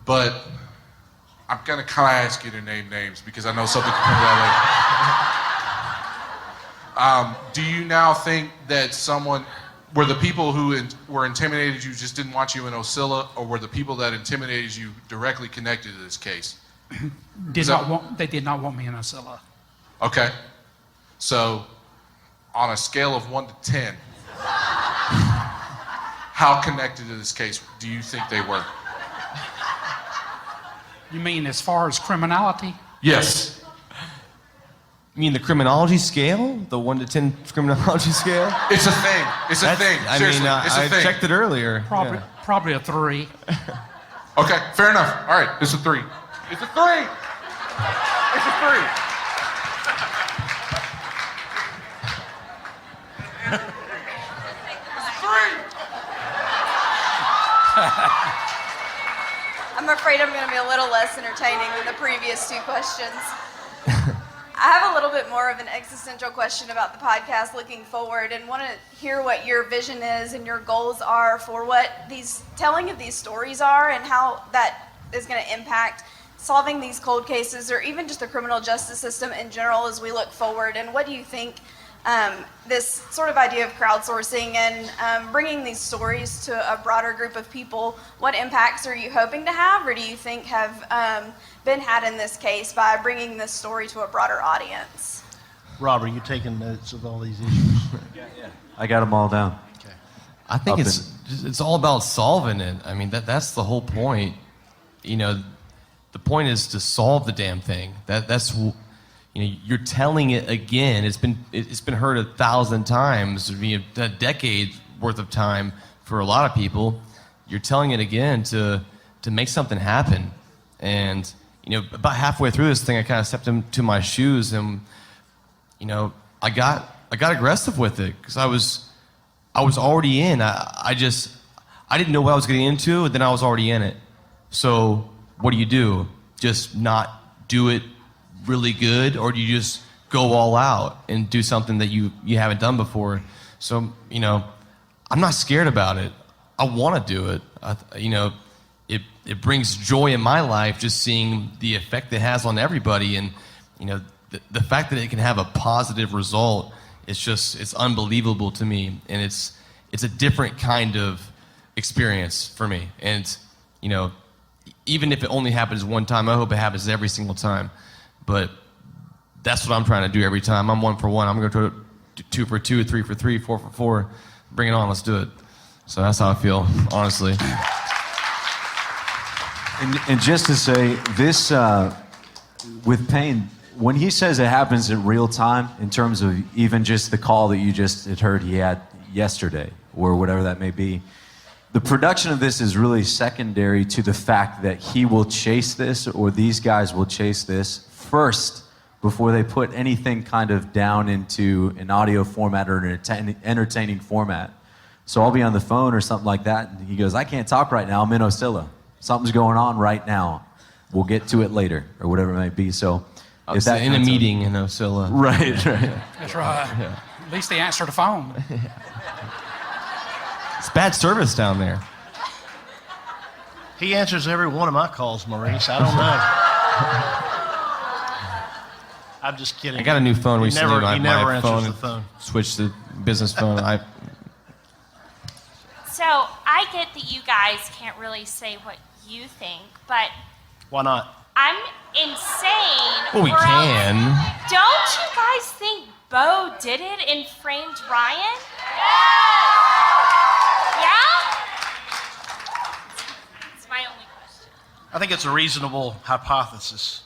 But I'm going to kind of ask you to name names because I know something could come of that later. Do you now think that were the people who were intimidated you just didn't want you in Ocilla, or were the people that intimidated you directly connected to this case? They did not want me in Ocilla. Okay. So, on a scale of 1 to 10, how connected to this case do you think they were? You mean as far as criminality? Yes. You mean the criminology scale? The 1 to 10 criminology scale? It's a thing. It's a thing. Seriously, it's a thing. I checked it earlier. Probably a 3. Okay, fair enough. All right, it's a 3. It's a 3. It's a 3. I'm afraid I'm going to be a little less entertaining than the previous 2 questions. I have a little bit more of an existential question about the podcast looking forward, and want to hear what your vision is and your goals are for what these telling of these stories are and how that is going to impact solving these cold cases or even just the criminal justice system in general as we look forward. And what do you think this sort of idea of crowdsourcing and bringing these stories to a broader group of people, what impacts are you hoping to have, or do you think have been had in this case by bringing this story to a broader audience? Rob, are you taking notes of all these issues? Yeah. I got them all down. Okay. I think it's all about solving it. I mean, that's the whole point. You know, the point is to solve the damn thing. That's you're telling it again. It's been heard 1,000 times, a decade worth of time for a lot of people. You're telling it again to make something happen. And about halfway through this thing, I kind of stepped into my shoes, and I got aggressive with it because I was already in. I didn't know what I was getting into, and then I was already in it. So what do? Just not do it really good, or do you just go all out and do something that you haven't done before? So I'm not scared about it. I want to do it. It brings joy in my life just seeing the effect it has on everybody, and the fact that it can have a positive result, it's unbelievable to me, and it's a different kind of experience for me. And even if it only happens one time, I hope it happens every single time. But that's what I'm trying to do every time. I'm 1 for 1. I'm going to go 2 for 2, 3 for 3, 4 for 4. Bring it on. Let's do it. So that's how I feel, honestly. And just to say, this, with Payne, when he says it happens in real time, in terms of even just the call that you just had heard he had yesterday, or whatever that may be, the production of this is really secondary to the fact that he will chase this, or these guys will chase this first before they put anything kind of down into an audio format or an entertaining format. So I'll be on the phone or something like that, and he goes, I can't talk right now, I'm in Osceola. Something's going on right now. We'll get to it later, or whatever it might be. So I was in a meeting in Osceola. Right. That's right. Yeah. At least they answered the phone. It's bad service down there. He answers every one of my calls, Maurice. I don't know. I'm just kidding. I got a new phone recently. He never answers phone the phone. Switched to business phone. So I get that you guys can't really say what you think, but Why not? I'm insane. Well, we or else- can. Don't you guys think Bo did it and framed Ryan? Yeah? It's my only question. I think it's a reasonable hypothesis.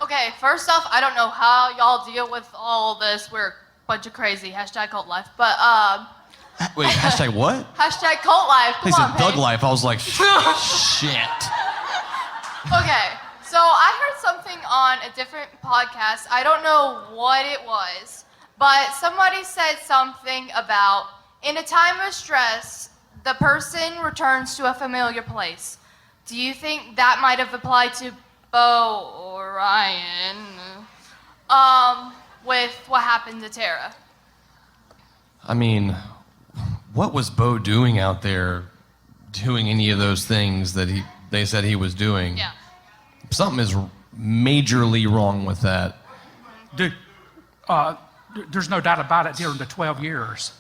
Okay, first off, I don't know how y'all deal with all this. We're a bunch of crazy. #cult life. But, Wait, hashtag what? #cult life. They Come said on, Doug Payne. Life. I was like, shit. Okay, so I heard something on a different podcast. I don't know what it was, but somebody said something about in a time of stress, the person returns to a familiar place. Do you think that might have applied to Bo or Ryan with what happened to Tara? I mean, what was Bo doing out there doing any of those things that they said he was doing? Yeah. Something is majorly wrong with that. Dude, there's no doubt about it. During the 12 years,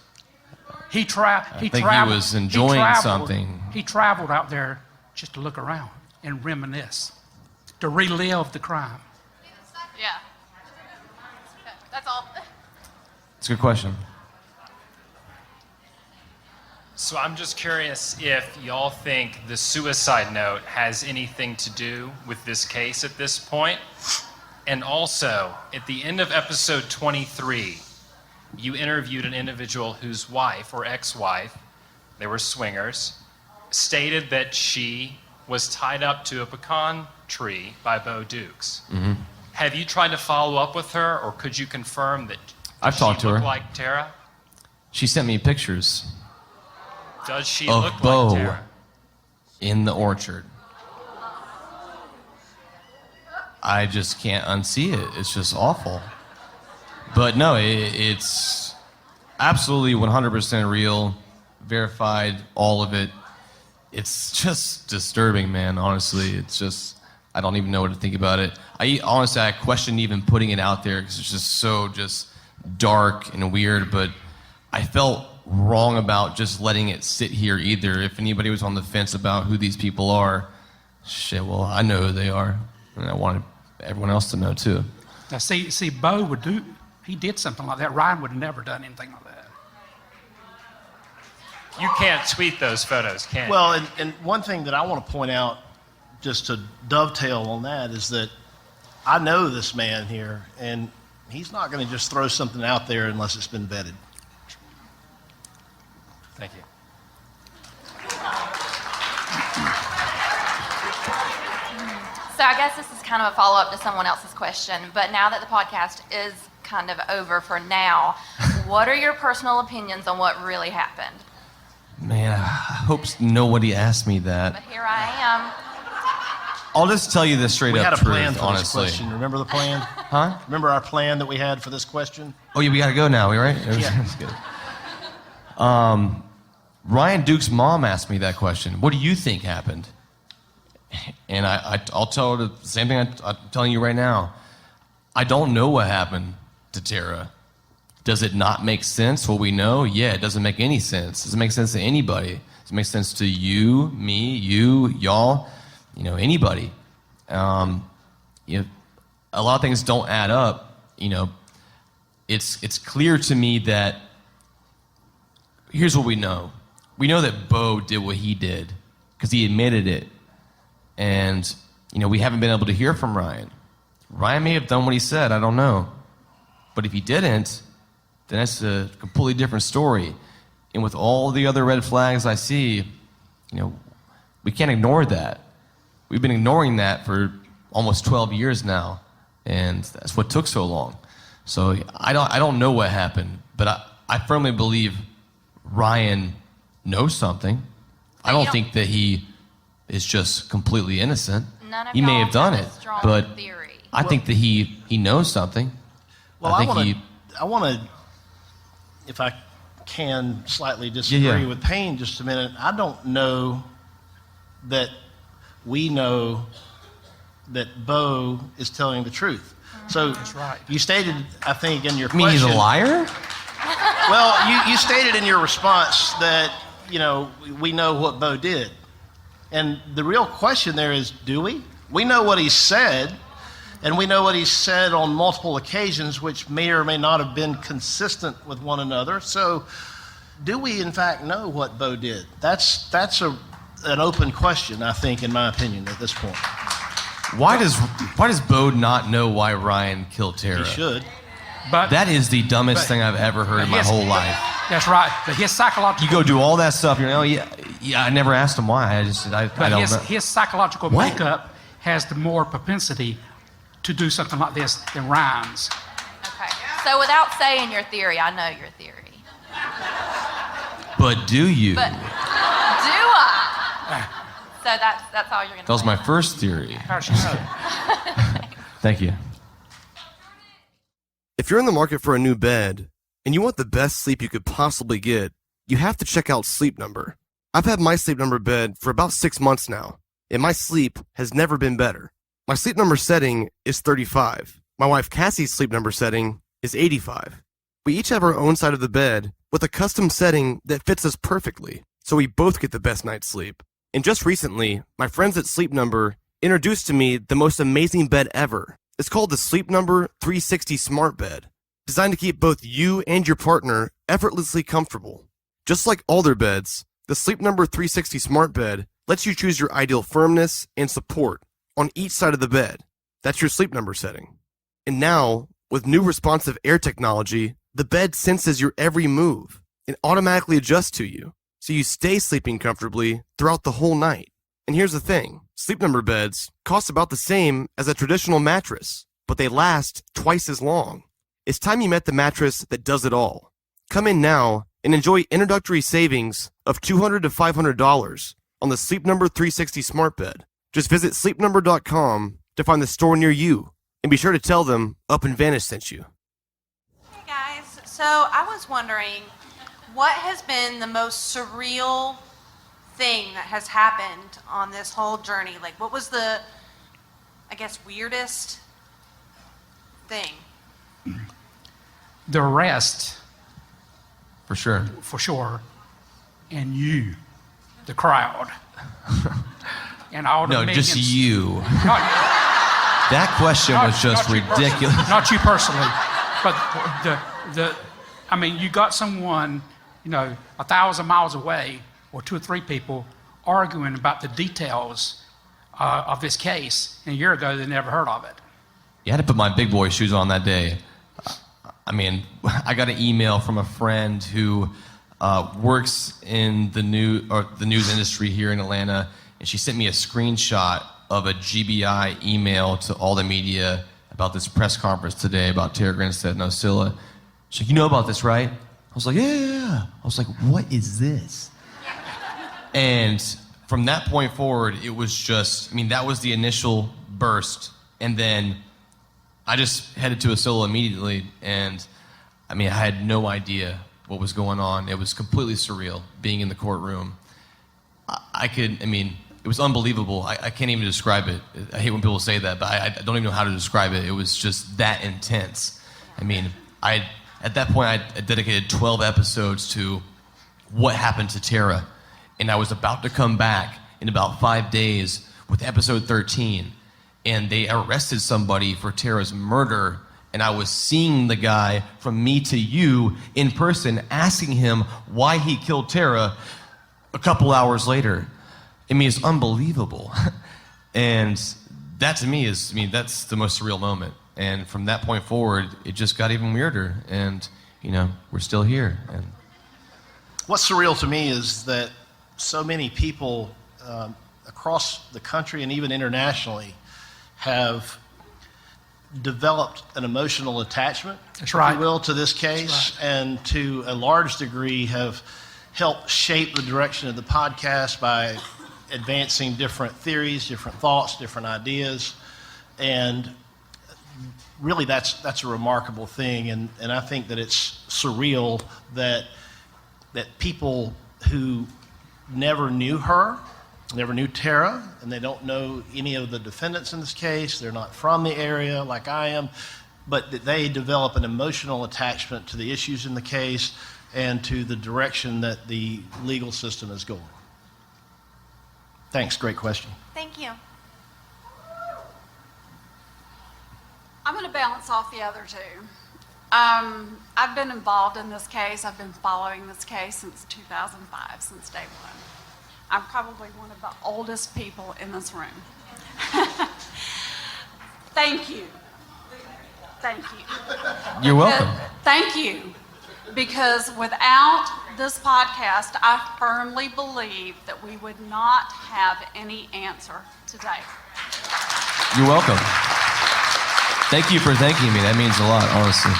he traveled. I think he was enjoying something. He traveled out there just to look around and reminisce, to relive the crime. Yeah. That's all. It's a good question. So I'm just curious if y'all think the suicide note has anything to do with this case at this point. And also, at the end of episode 23, you interviewed an individual whose wife or ex-wife, they were swingers, stated that she was tied up to a pecan tree by Bo Dukes. Mm-hmm. Have you tried to follow up with her, or could you confirm that I've talked to she her. looked like Tara? She sent me pictures Does she of look Bo like Tara? in the orchard. I just can't unsee it. It's just awful. But no, it's absolutely 100% real, verified, all of it. It's just disturbing, man, honestly. It's just, I don't even know what to think about it. Honestly, I question even putting it out there because it's just so just dark and weird, but I felt wrong about just letting it sit here either. If anybody was on the fence about who these people are, shit, well, I know who they are, and I wanted everyone else to know too. Now, see, Bo he did something like that. Ryan would have never done anything like that. You can't tweet those photos, can you? Well, and one thing that I want to point out, just to dovetail on that, is that I know this man here, and he's not going to just throw something out there unless it's been vetted. Thank you. So I guess this is kind of a follow-up to someone else's question, but now that the podcast is kind of over for now, what are your personal opinions on what really happened? Man, I hope nobody asked me that. But here I am. I'll just tell you this straight We up had a truth, plan for honestly. this question. Remember the plan? Huh? Remember our plan that we had for this question? Oh, yeah, we got to go now, right? Yeah. That's good. Ryan Duke's mom asked me that question. What do you think happened? And I'll tell her the same thing I'm telling you right now. I don't know what happened to Tara. Does it not make sense? What we know? Yeah, it doesn't make any sense. Does it make sense to anybody? Does it make sense to you, me, you, y'all? Anybody. A lot of things don't add up. It's clear to me that here's what we know. We know that Bo did what he did because he admitted it. And, we haven't been able to hear from Ryan. Ryan may have done what he said, I don't know. But if he didn't, then that's a completely different story. And with all the other red flags I see, we can't ignore that. We've been ignoring that for almost 12 years now, and that's what took so long. So I don't know what happened, but I firmly believe Ryan knows something. I don't think that he is just completely innocent. None of He may y'all have done have a it, strong but theory. I think that he knows something. Well, I think I want to, if I can, slightly disagree Yeah. with Payne just a minute. I don't know that we know that Bo is telling the truth. So you stated, I think, in your You mean question. he's a liar? Well, you stated in your response that, we know what Bo did. And the real question there is, do we? We know what he said, and we know what he said on multiple occasions, which may or may not have been consistent with one another. So do we, in fact, know what Bo did? That's an open question, I think, in my opinion, at this point. Why does Bo not know why Ryan killed Tara? He should. But that is the dumbest thing I've ever heard in my whole life. That's right. But his psychological. You go do all that stuff. You're I never asked him why. I But don't his, know. his psychological What? makeup has the more propensity to do something like this than Ryan's. Okay. So without saying your theory, I know your theory. But do you? But do I? So that's all you're going to That was my first theory. How does she know? Thank you. If you're in the market for a new bed and you want the best sleep you could possibly get, you have to check out Sleep Number. I've had my Sleep Number bed for about 6 months now, and my sleep has never been better. My Sleep Number setting is 35. My wife Cassie's Sleep Number setting is 85. We each have our own side of the bed with a custom setting that fits us perfectly, so we both get the best night's sleep. And just recently, my friends at Sleep Number introduced to me the most amazing bed ever. It's called the Sleep Number 360 Smart Bed, designed to keep both you and your partner effortlessly comfortable. Just like all their beds, the Sleep Number 360 Smart Bed lets you choose your ideal firmness and support on each side of the bed. That's your Sleep Number setting. And now, with new responsive air technology, the bed senses your every move and automatically adjusts to you, so you stay sleeping comfortably throughout the whole night. And here's the thing, Sleep Number beds cost about the same as a traditional mattress, but they last twice as long. It's time you met the mattress that does it all. Come in now and enjoy introductory savings of $200 to $500 on the Sleep Number 360 Smart Bed. Just visit sleepnumber.com to find the store near you, and be sure to tell them Up and Vanish sent you. Hey guys, so I was wondering, what has been the most surreal thing that has happened on this whole journey? Like, what was the, I guess, weirdest thing? The arrest, For sure. for sure, and you, the crowd, and all the No, millions. just you. Not, That question was just you personally. ridiculous. Not you personally, but I mean, you got someone, 1,000 miles away, or 2 or 3 people arguing about the details of this case, and a year ago they never heard of it. You had to put my big boy shoes on that day. I mean, I got an email from a friend who works in the news industry here in Atlanta, and she sent me a screenshot of a GBI email to all the media about this press conference today about Tara Grinstead and Oscilla. She's like, you know about this, right? I was like, yeah. I was like, what is this? And from that point forward, it was just, that was the initial burst. And then I just headed to Oscilla immediately. And I had no idea what was going on. It was completely surreal being in the courtroom. It was unbelievable. I can't even describe it. I hate when people say that, but I don't even know how to describe it. It was just that intense. At that point, I dedicated 12 episodes to what happened to Tara. And I was about to come back in about 5 days with episode 13. And they arrested somebody for Tara's murder. And I was seeing the guy from Me to You in person, asking him why he killed Tara a couple hours later. It's unbelievable. And that to me is, that's the most surreal moment. And from that point forward, it just got even weirder. And, we're still here. And what's surreal to me is that so many people across the country and even internationally have developed an emotional attachment, if you will, to this case, and to a large degree have helped shape the direction of the podcast by advancing different theories, different thoughts, different ideas. And really that's a remarkable thing. And I think that it's surreal that people who never knew her, never knew Tara, and they don't know any of the defendants in this case, they're not from the area like I am, but that they develop an emotional attachment to the issues in the case and to the direction that the legal system is going. Thanks, great question. Thank you. I'm going to bounce off the other two. I've been involved in this case. I've been following this case since 2005, since day one. I'm probably one of the oldest people in this room. Thank you. Thank you. You're welcome. Thank you. Because without this podcast, I firmly believe that we would not have any answer today. You're welcome. Thank you for thanking me. That means a lot, honestly.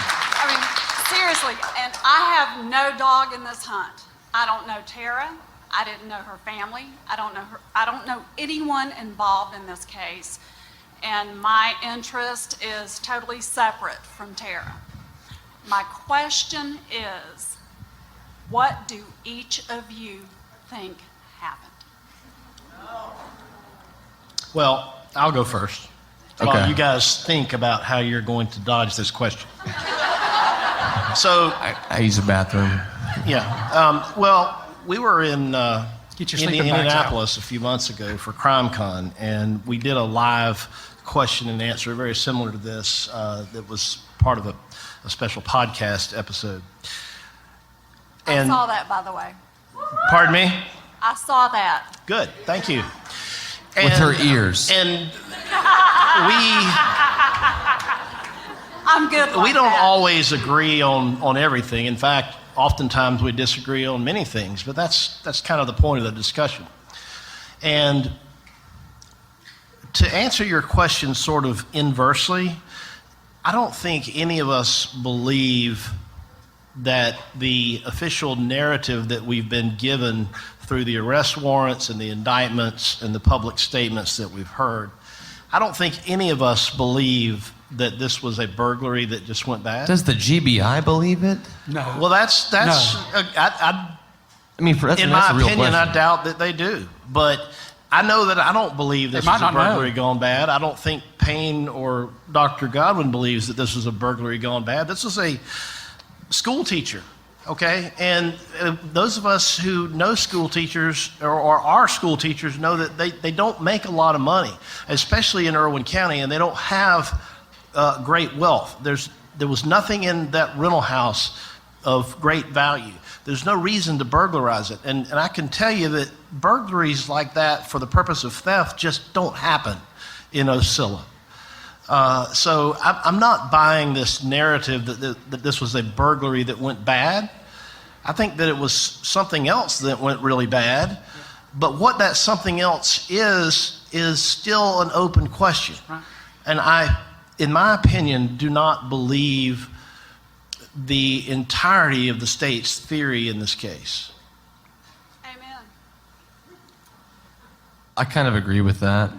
Seriously, and I have no dog in this hunt. I don't know Tara. I didn't know her family. I don't know anyone involved in this case. And my interest is totally separate from Tara. My question is, what do each of you think happened? Well, I'll go first. Okay. While you guys think about how you're going to dodge this question. So I use the bathroom. Yeah. Well, we were in Get your sleeping bags Indianapolis a few months ago for CrimeCon, and we did a live question and answer very similar to this that was part of a special podcast episode. And, I saw that, by the way. Pardon me? I saw that. Good. Thank you. With her ears. And I'm good like we don't that. always agree on everything. In fact, oftentimes we disagree on many things, but that's kind of the point of the discussion. And to answer your question sort of inversely, I don't think any of us believe that the official narrative that we've been given through the arrest warrants and the indictments and the public statements that we've heard, I don't think any of us believe that this was a burglary that just went bad. Does the GBI believe it? No. Well, that's No. in my opinion, I doubt that they do. But I know that I don't believe this was a burglary gone bad. I don't think Payne or Dr. Godwin believes that this was a burglary gone bad. This was a school teacher, okay? And those of us who know school teachers or are school teachers know that they don't make a lot of money, especially in Irwin County, and they don't have great wealth. There was nothing in that rental house of great value. There's no reason to burglarize it. And I can tell you that burglaries like that for the purpose of theft just don't happen in Oscilla. So I'm not buying this narrative that this was a burglary that went bad. I think that it was something else that went really bad. But what that something else is is still an open question. And I, in my opinion, do not believe the entirety of the state's theory in this case. Amen. I kind of agree with that.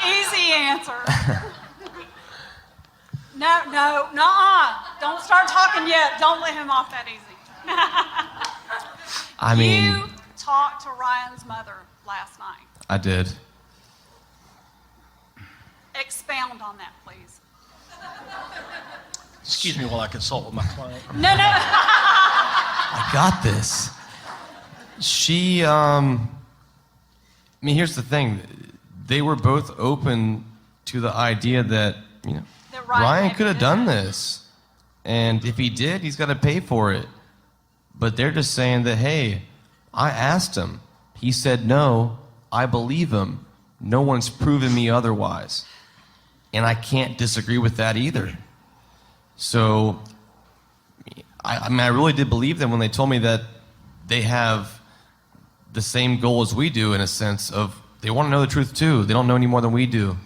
Easy answer. No. Don't start talking yet. Don't let him off that easy. I mean, You talked to Ryan's mother last night. I did. Expound on that, please. Excuse me while I consult with my client. No. I got this. I mean, here's the thing. They were both open to the idea that, That Ryan could have done this. And if he did, he's got to pay for it. But they're just saying that, hey, I asked him. He said no. I believe him. No one's proven me otherwise. And I can't disagree with that either. So, I mean, I really did believe them when they told me that they have the same goal as we do, in a sense of they want to know the truth too. They don't know any more than we do.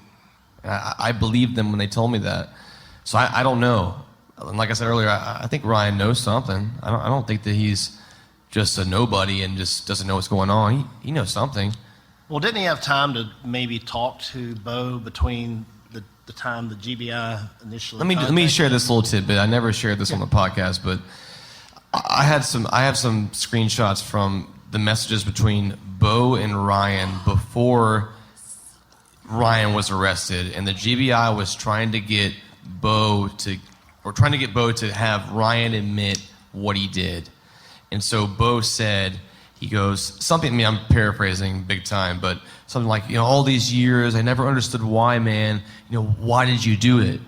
I believed them when they told me that. So I don't know. And like I said earlier, I think Ryan knows something. I don't think that he's just a nobody and just doesn't know what's going on. He knows something. Well, didn't he have time to maybe talk to Bo between the time the GBI initially? Let me share this little tidbit. I never shared this on the podcast, but I have some screenshots from the messages between Bo and Ryan before Ryan was arrested, and the GBI was trying to get Bo to have Ryan admit what he did. And so Bo said, he goes, something, I mean, I'm paraphrasing big time, but something like, all these years, I never understood why, man. Why did you do it?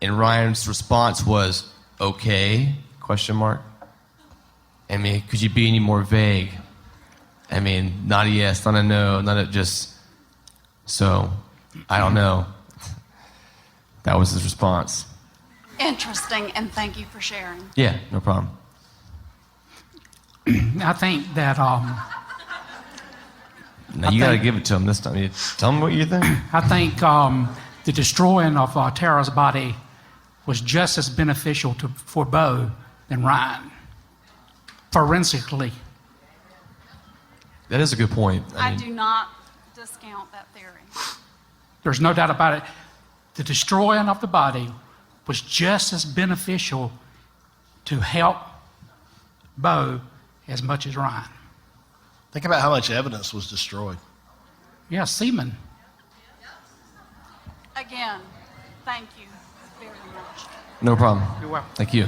And Ryan's response was, okay, ? I mean, could you be any more vague? I mean, not a yes, not a no, not a just, so, I don't know. That was his response. Interesting, and thank you for sharing. Yeah, no problem. I think that Now you got to give it to him this time. Tell him what you think. I think the destroying of Tara's body was just as beneficial for Bo than Ryan, forensically. That is a good point. I do not discount that theory. There's no doubt about it. The destroying of the body was just as beneficial to help Bo as much as Ryan. Think about how much evidence was destroyed. Yeah, semen. Again, thank you very much. No problem. You're welcome. Thank you.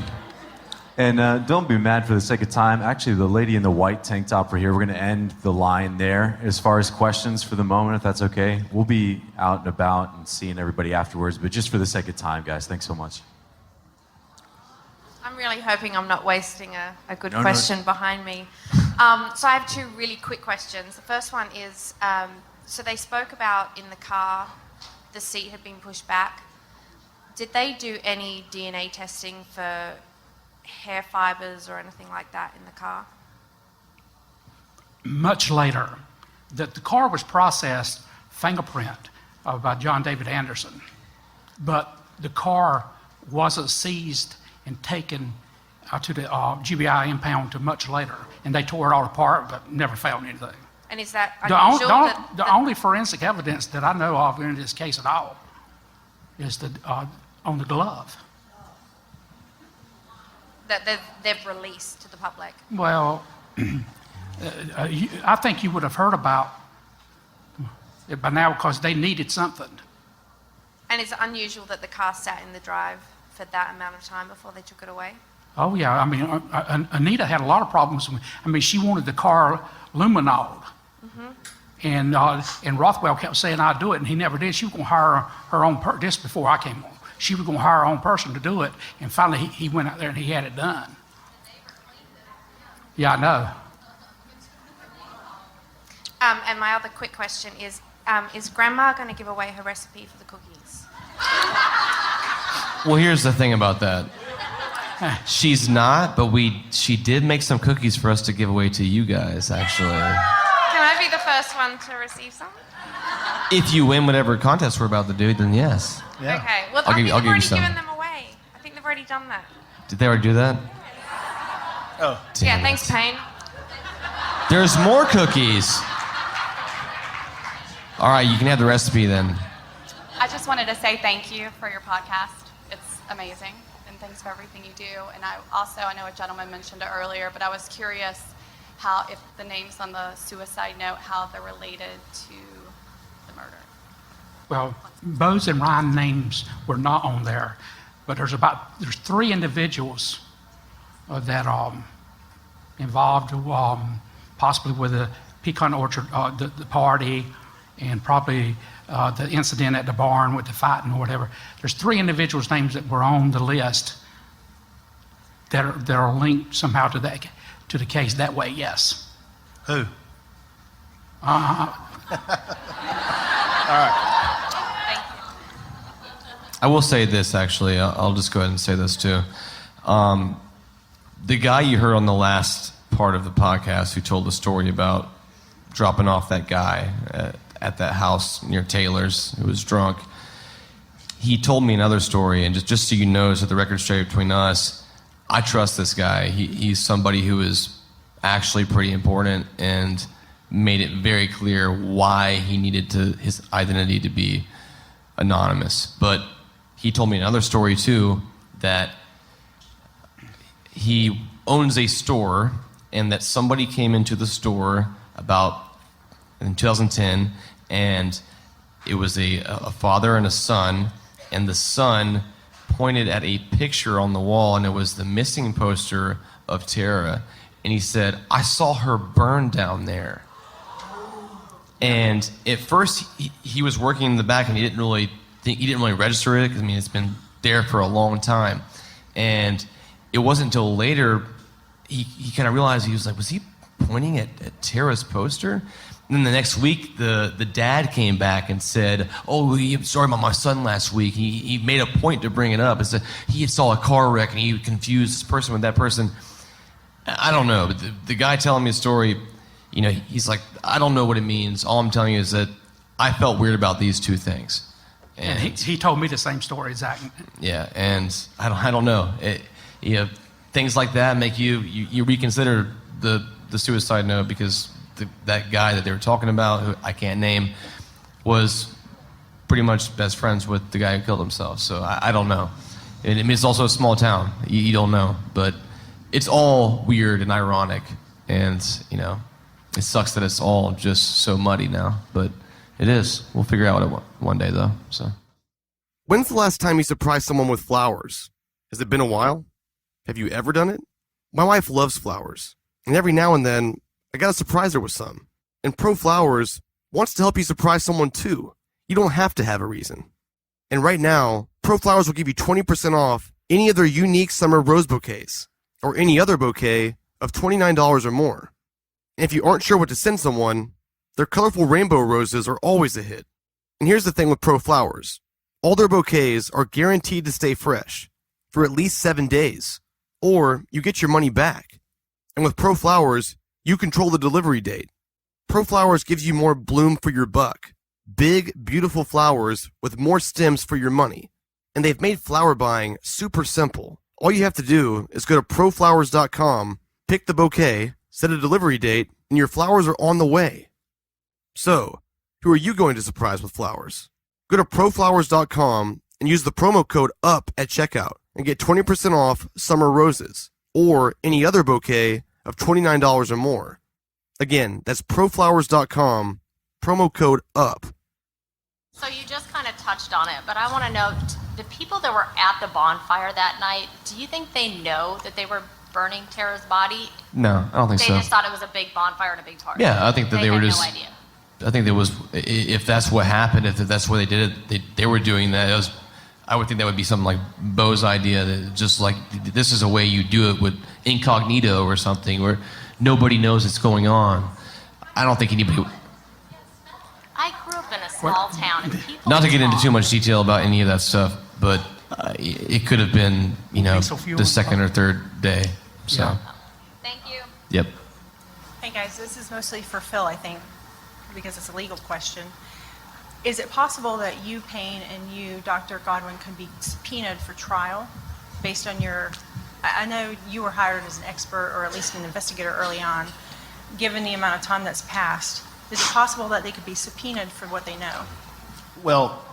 And don't be mad for the sake of time. Actually, the lady in the white tank top right here, we're going to end the line there as far as questions for the moment, if that's okay. We'll be out and about and seeing everybody afterwards, but just for the sake of time, guys, thanks so much. I'm really hoping I'm not wasting a good question behind me. So I have two really quick questions. The first one is, so they spoke about in the car, the seat had been pushed back. Did they do any DNA testing for hair fibers or anything like that in the car? Much later, the car was processed fingerprint by John David Anderson, but the car wasn't seized and taken to the GBI impound till much later, and they tore it all apart but never found anything. And is that unusual? The only forensic evidence that I know of in this case at all is on the glove. That they've released to the public? Well, I think you would have heard about it by now because they needed something. And is it unusual that the car sat in the drive for that amount of time before they took it away? Oh, yeah. I mean, Anita had a lot of problems. I mean, she wanted the car luminoled. Mm-hmm. And Rothwell kept saying, I'd do it, and he never did. She was going to hire her own person. This before I came on. She was going to hire her own person to do it, and finally he went out there and he had it done. Yeah, I know. And my other quick question is Grandma going to give away her recipe for the cookies? Well, here's the thing about that. She's not, but she did make some cookies for us to give away to you guys, actually. Can I be the first first one to receive some? If you win whatever contest we're about to do, then yes. Okay. Well, I'll I give think you they've already some. given them away. I think they've already done that. Did they already do that? Oh. Yeah, thanks, Payne. There's more cookies. All right, you can have the recipe then. I just wanted to say thank you for your podcast. It's amazing, and thanks for everything you do. And I know a gentleman mentioned it earlier, but I was curious how, if the names on the suicide note, how they're related to the murder. Well, Bo's and Ryan's names were not on there, but there's 3 individuals that involved possibly with the pecan orchard, the party, and probably the incident at the barn with the fighting or whatever. There's 3 individuals' names that were on the list that are linked somehow to the case that way. Yes. Who? Uh-huh. All right. I will say this, actually. I'll just go ahead and say this, too. The guy you heard on the last part of the podcast who told the story about dropping off that guy at that house near Taylor's who was drunk, he told me another story, and just so you know, so the record's straight between us, I trust this guy. He's somebody who is actually pretty important and made it very clear why he needed his identity to be anonymous. But he told me another story, too, that he owns a store and that somebody came into the store in 2010, and it was a father and a son, and the son pointed at a picture on the wall, and it was the missing poster of Tara, and he said, "I saw her burn down there." And at first, he was working in the back, and he didn't really register it, because it's been there for a long time. And it wasn't until later he kind of realized, he was like, was he pointing at Tara's poster? And then the next week, the dad came back and said, "Oh, sorry about my son last week. He made a point to bring it up. It's he saw a car wreck and he confused this person with that person." I don't know, but the guy telling me the story, he's like, "I don't know what it means. All I'm telling you is that I felt weird about these 2 things." And he told me the same story, Zach. Yeah, and I don't know. Things like that make you reconsider the suicide note, because that guy that they were talking about, who I can't name, was pretty much best friends with the guy who killed himself. So I don't know. It's also a small town. You don't know, but it's all weird and ironic, and it sucks that it's all just so muddy now. But it is. We'll figure out it one day, though. So. When's the last time you surprised someone with flowers? Has it been a while? Have you ever done it? My wife loves flowers, and every now and then, I gotta surprise her with some. And Pro Flowers wants to help you surprise someone too. You don't have to have a reason. And right now, Pro Flowers will give you 20% off any of their unique summer rose bouquets, or any other bouquet of $29 or more. And if you aren't sure what to send someone, their colorful rainbow roses are always a hit. And here's the thing with Pro Flowers. All their bouquets are guaranteed to stay fresh for at least 7 days, or you get your money back. And with Pro Flowers, you control the delivery date. Pro Flowers gives you more bloom for your buck. Big, beautiful flowers with more stems for your money. And they've made flower buying super simple. All you have to do is go to proflowers.com, pick the bouquet, set a delivery date, and your flowers are on the way. So, who are you going to surprise with flowers? Go to proflowers.com and use the promo code UP at checkout and get 20% off summer roses, or any other bouquet of $29 or more. Again, that's proflowers.com, promo code UP. So you just kind of touched on it, but I want to know, the people that were at the bonfire that night, do you think they know that they were burning Tara's body? No, I don't think so. They just thought it was a big bonfire and a big party. Yeah, I think that they were had just. no idea. I think there was, if that's what happened, if that's why they did it, they were doing that. I would think that would be something like Bo's idea, that just like, this is a way you do it with incognito or something, where nobody knows what's going on. I don't think anybody. I grew up in a small town, and people. Not to get into too much detail about any of that stuff, but it could have been, the second or third day. So. Thank you. Yep. Hey guys, this is mostly for Phil, I think. because it's a legal question. Is it possible that you, Payne, and you, Dr. Godwin, could be subpoenaed for trial based on your, I know you were hired as an expert or at least an investigator early on. Given the amount of time that's passed, is it possible that they could be subpoenaed for what they know? Well,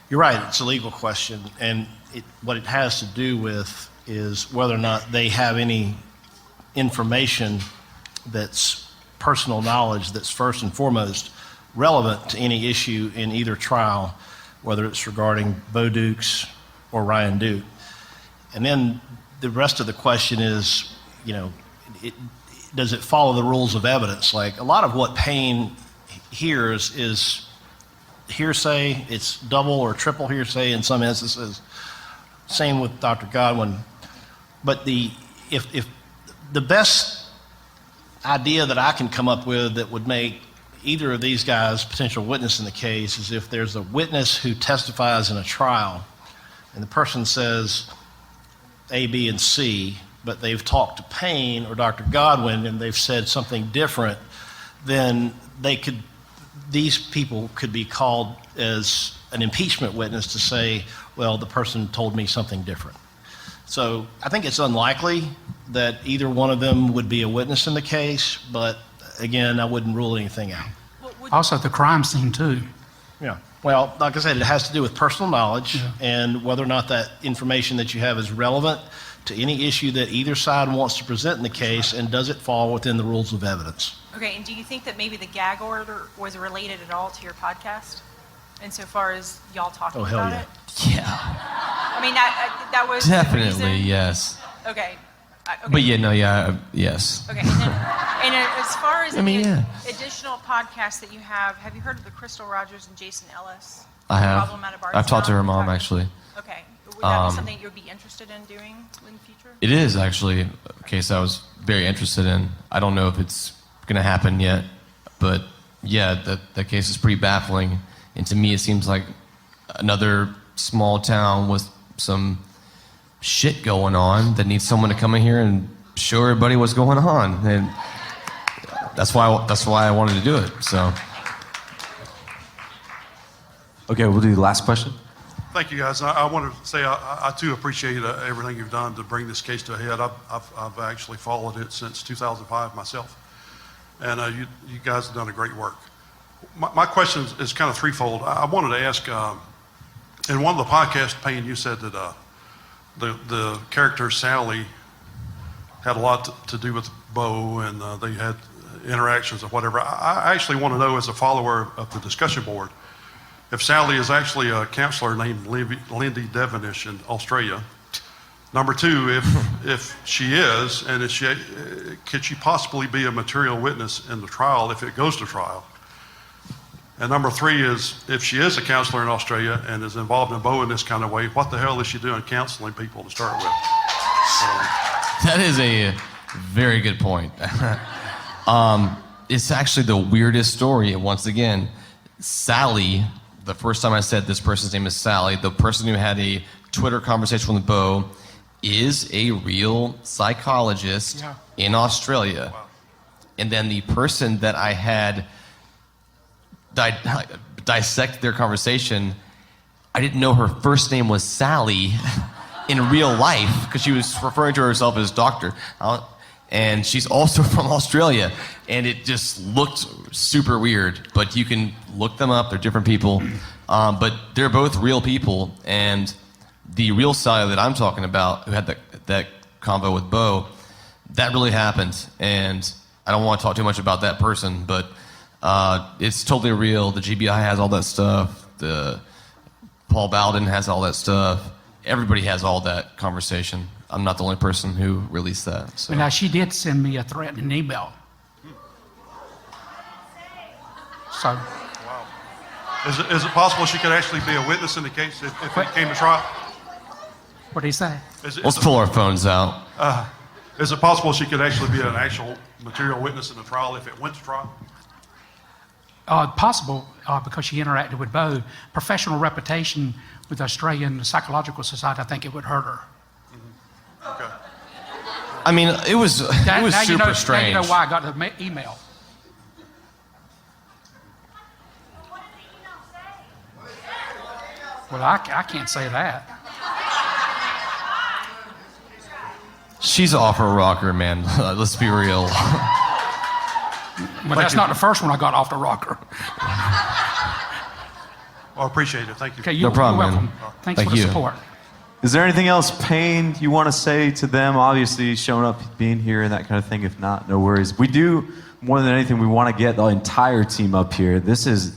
you're right, it's a legal question, and what it has to do with is whether or not they have any information that's personal knowledge that's first and foremost relevant to any issue in either trial, whether it's regarding Bo Dukes or Ryan Duke. And then the rest of the question is, does it follow the rules of evidence? Like a lot of what Payne hears is hearsay, it's double or triple hearsay in some instances. Same with Dr. Godwin. But if the best idea that I can come up with that would make either of these guys potential witness in the case is if there's a witness who testifies in a trial and the person says A, B, and C, but they've talked to Payne or Dr. Godwin and they've said something different, then these people could be called as an impeachment witness to say, well, the person told me something different. So I think it's unlikely that either one of them would be a witness in the case, but again, I wouldn't rule anything out. Also, the crime scene, too. Yeah. Well, like I said, it has to do with personal knowledge and whether or not that information that you have is relevant to any issue that either side wants to present in the case, and does it fall within the rules of evidence? Okay, and do you think that maybe the gag order was related at all to your podcast? Insofar as y'all talking Oh, hell about yeah. it? Yeah. I mean, that was Definitely, the reason? yes. Okay. But yes. Okay, and as far as yeah. additional podcasts that you have you heard of the Crystal Rogers and Jason Ellis? I have. Problem at a I've talked to her Bardstown? mom, actually. Okay. Would that be something you'd be interested in doing in the future? It is actually a case I was very interested in. I don't know if it's going to happen yet, but yeah, that case is pretty baffling. And to me, it seems like another small town with some shit going on that needs someone to come in here and show everybody what's going on. And that's why I wanted to do it. So. Okay, we'll do the last question. Thank you, guys. I want to say I too appreciate everything you've done to bring this case to a head. I've actually followed it since 2005 myself, and you guys have done a great work. My question is kind of threefold. I wanted to ask, in one of the podcasts, Payne, you said that the character Sally had a lot to do with Bo, and they had interactions or whatever. I actually want to know, as a follower of the discussion board, if Sally is actually a counselor named Lindy Devonish in Australia. Number two, if she is, and could she possibly be a material witness in the trial if it goes to trial? And number three is, if she is a counselor in Australia and is involved in Bo in this kind of way, what the hell is she doing counseling people to start with? That is a very good point. It's actually the weirdest story. Once again, Sally, the first time I said this person's name is Sally, the person who had a Twitter conversation with Bo is a real psychologist in Australia. Wow. And then the person that I had dissect their conversation, I didn't know her first name was Sally in real life because she was referring to herself as doctor. And she's also from Australia. And it just looked super weird. But you can look them up. They're different people. But they're both real people. And the real Sally that I'm talking about, who had that convo with Bo, that really happened. And I don't want to talk too much about that person, but it's totally real. The GBI has all that stuff. The Paul Bowden has all that stuff. Everybody has all that conversation. I'm not the only person who released that. So. Now, she did send me a threatening email. So. Wow. Is it possible she could actually be a witness in the case if it came to trial? What did he say? Let's pull our phones out. Is it possible she could actually be an actual material witness in the trial if it went to trial? Possible, because she interacted with Bo. Professional reputation with the Australian Psychological Society, I think it would hurt her. Okay. I mean, it was super strange. Now you know why I got the email. Well, I can't say that. She's off her rocker, man. Let's be real. But that's not the first one I got off the rocker. Well, I appreciate it. Thank you. Okay, No problem, you're welcome. man. Thanks Thank for the you. support. Is there anything else, Payne, you want to say to them? Obviously, showing up, being here, and that kind of thing. If not, no worries. We do, more than anything, we want to get the entire team up here. This is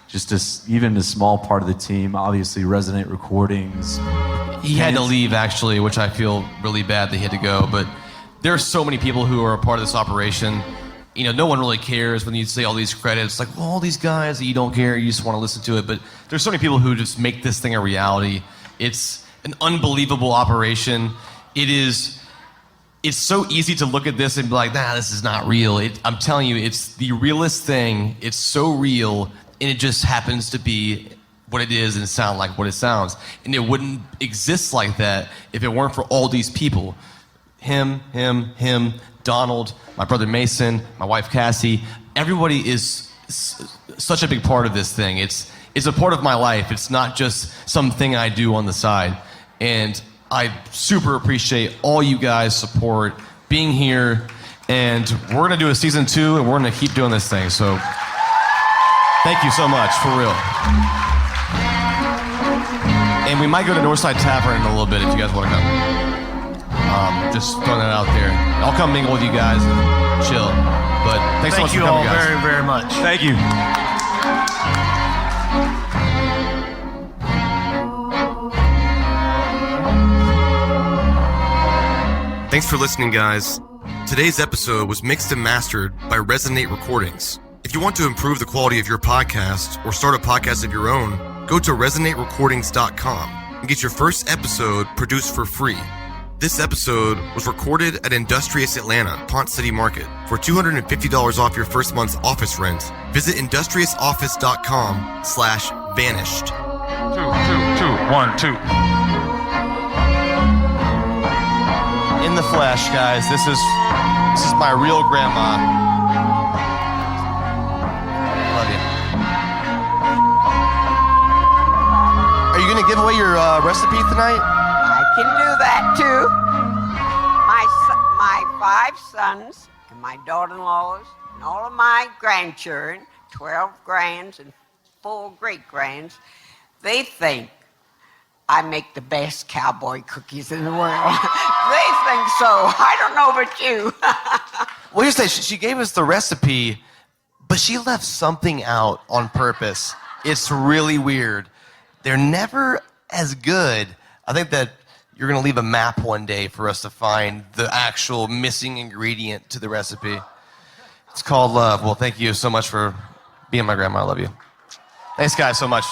just even a small part of the team. Obviously, Resonate Recordings. He had to leave, actually, which I feel really bad that he had to go. But there are so many people who are a part of this operation. You know, no one really cares when you say all these credits. Like, well, all these guys that you don't care, you just want to listen to it. But there's so many people who just make this thing a reality. It's an unbelievable operation. It's so easy to look at this and be like, nah, this is not real. I'm telling you, it's the realest thing. It's so real, and it just happens to be what it is and sound like what it sounds. And it wouldn't exist like that if it weren't for all these people. Him, Donald, my brother Mason, my wife Cassie. Everybody is such a big part of this thing. It's a part of my life. It's not just something I do on the side. And I super appreciate all you guys' support, being here, and we're gonna do a season 2, and we're gonna keep doing this thing. So thank you so much, for real. And we might go to Northside Tavern in a little bit if you guys want to come. Just throwing that out there. I'll come mingle with you guys and chill. But thanks so much for coming, guys. Thank you all very, very much. Thank you. Thanks for listening, guys. Today's episode was mixed and mastered by Resonate Recordings. If you want to improve the quality of your podcast or start a podcast of your own, go to resonaterecordings.com and get your first episode produced for free. This episode was recorded at Industrious Atlanta, Ponce City Market. For $250 off your first month's office rent, visit industriousoffice.com/vanished. 2, 1, 2. In the flesh, guys. This is my real grandma. Love you. Are you gonna give away your recipe tonight? I can do that too. My 5 sons and my daughter-in-laws and all of my grandchildren, 12 grands and 4 great-grands, they think I make the best cowboy cookies in the world. They think so. I don't know about you. Well, here's the thing. She gave us the recipe, but she left something out on purpose. It's really weird. They're never as good. I think that you're going to leave a map one day for us to find the actual missing ingredient to the recipe. It's called love. Well, thank you so much for being my grandma. I love you. Thanks, guys, so much.